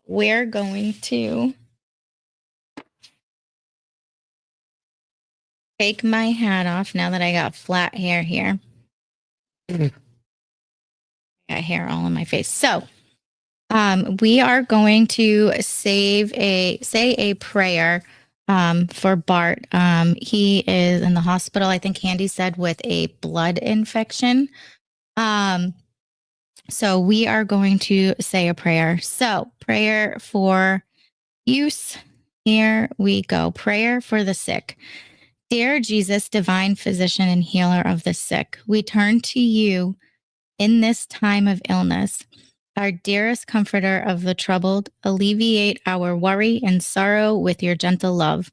Speaker 7: We're going to take my hat off now that I got flat hair here. I got hair all on my face. So we are going to say a prayer for Bart. He is in the hospital, I think Candy said, with a blood infection. So we are going to say a prayer. So prayer for use. Here we go. Prayer for the sick. Dear Jesus, divine physician and healer of the sick, we turn to you in this time of illness. Our dearest comforter of the troubled, alleviate our worry and sorrow with your gentle love,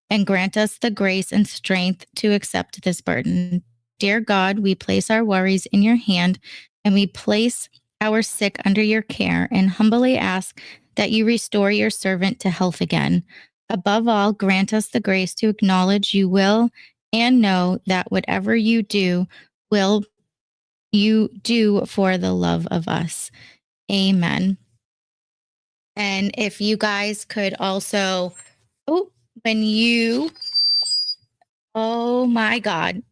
Speaker 7: and grant us the grace and strength to accept this burden. Dear God, we place our worries in your hand, and we place our sick under your care, and humbly ask that you restore your servant to health again. Above all, grant us the grace to acknowledge you will and know that whatever you do, will you do for the love of us. Amen. And if you guys could also, oh my God,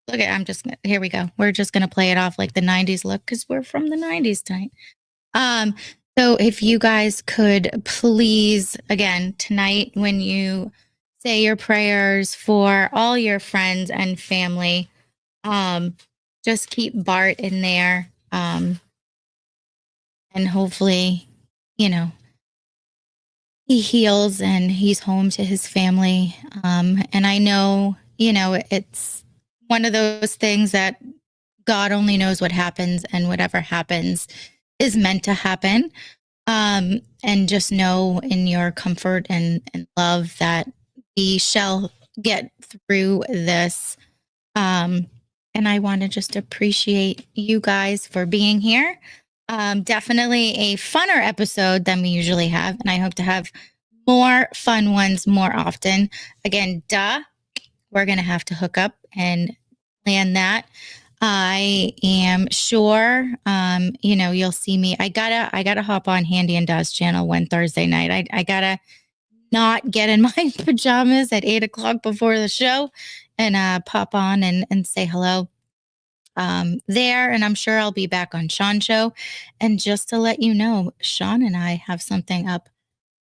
Speaker 7: Look at, here we go. We're just going to play it off like the 90s look because we're from the 90s tonight. So if you guys could please, again, tonight when you say your prayers for all your friends and family, just keep Bart in there. And hopefully, he heals and he's home to his family. And I know, it's one of those things that God only knows what happens, and whatever happens is meant to happen. And just know in your comfort and love that we shall get through this. And I want to just appreciate you guys for being here. Definitely a funner episode than we usually have. And I hope to have more fun ones more often. Again, we're going to have to hook up and plan that. I am sure, you'll see me. I gotta hop on Handy and Daw's channel one Thursday night. I gotta not get in my pajamas at 8:00 before the show and pop on and say hello there. And I'm sure I'll be back on Sean's show. And just to let you know, Sean and I have something up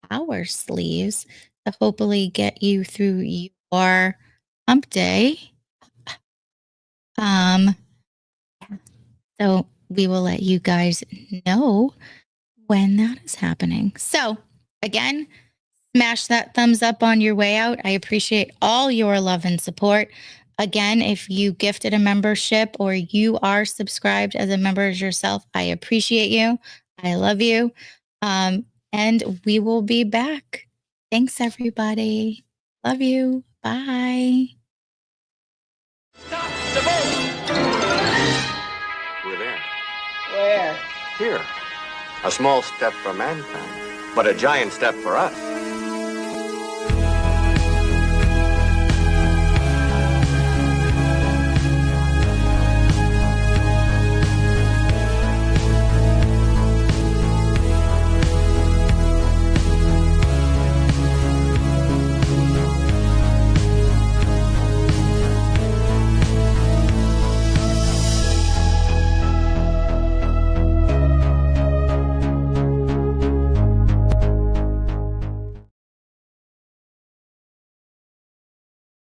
Speaker 7: our sleeves to hopefully get you through your hump day. So we will let you guys know when that is happening. So again, smash that thumbs up on your way out. I appreciate all your love and support. Again, if you gifted a membership or you are subscribed as a member yourself, I appreciate you. I love you. And we will be back. Thanks, everybody. Love you. Bye.
Speaker 11: Stop the boat!
Speaker 12: We're there.
Speaker 11: Where?
Speaker 12: Here. A small step for mankind, but a giant step for us.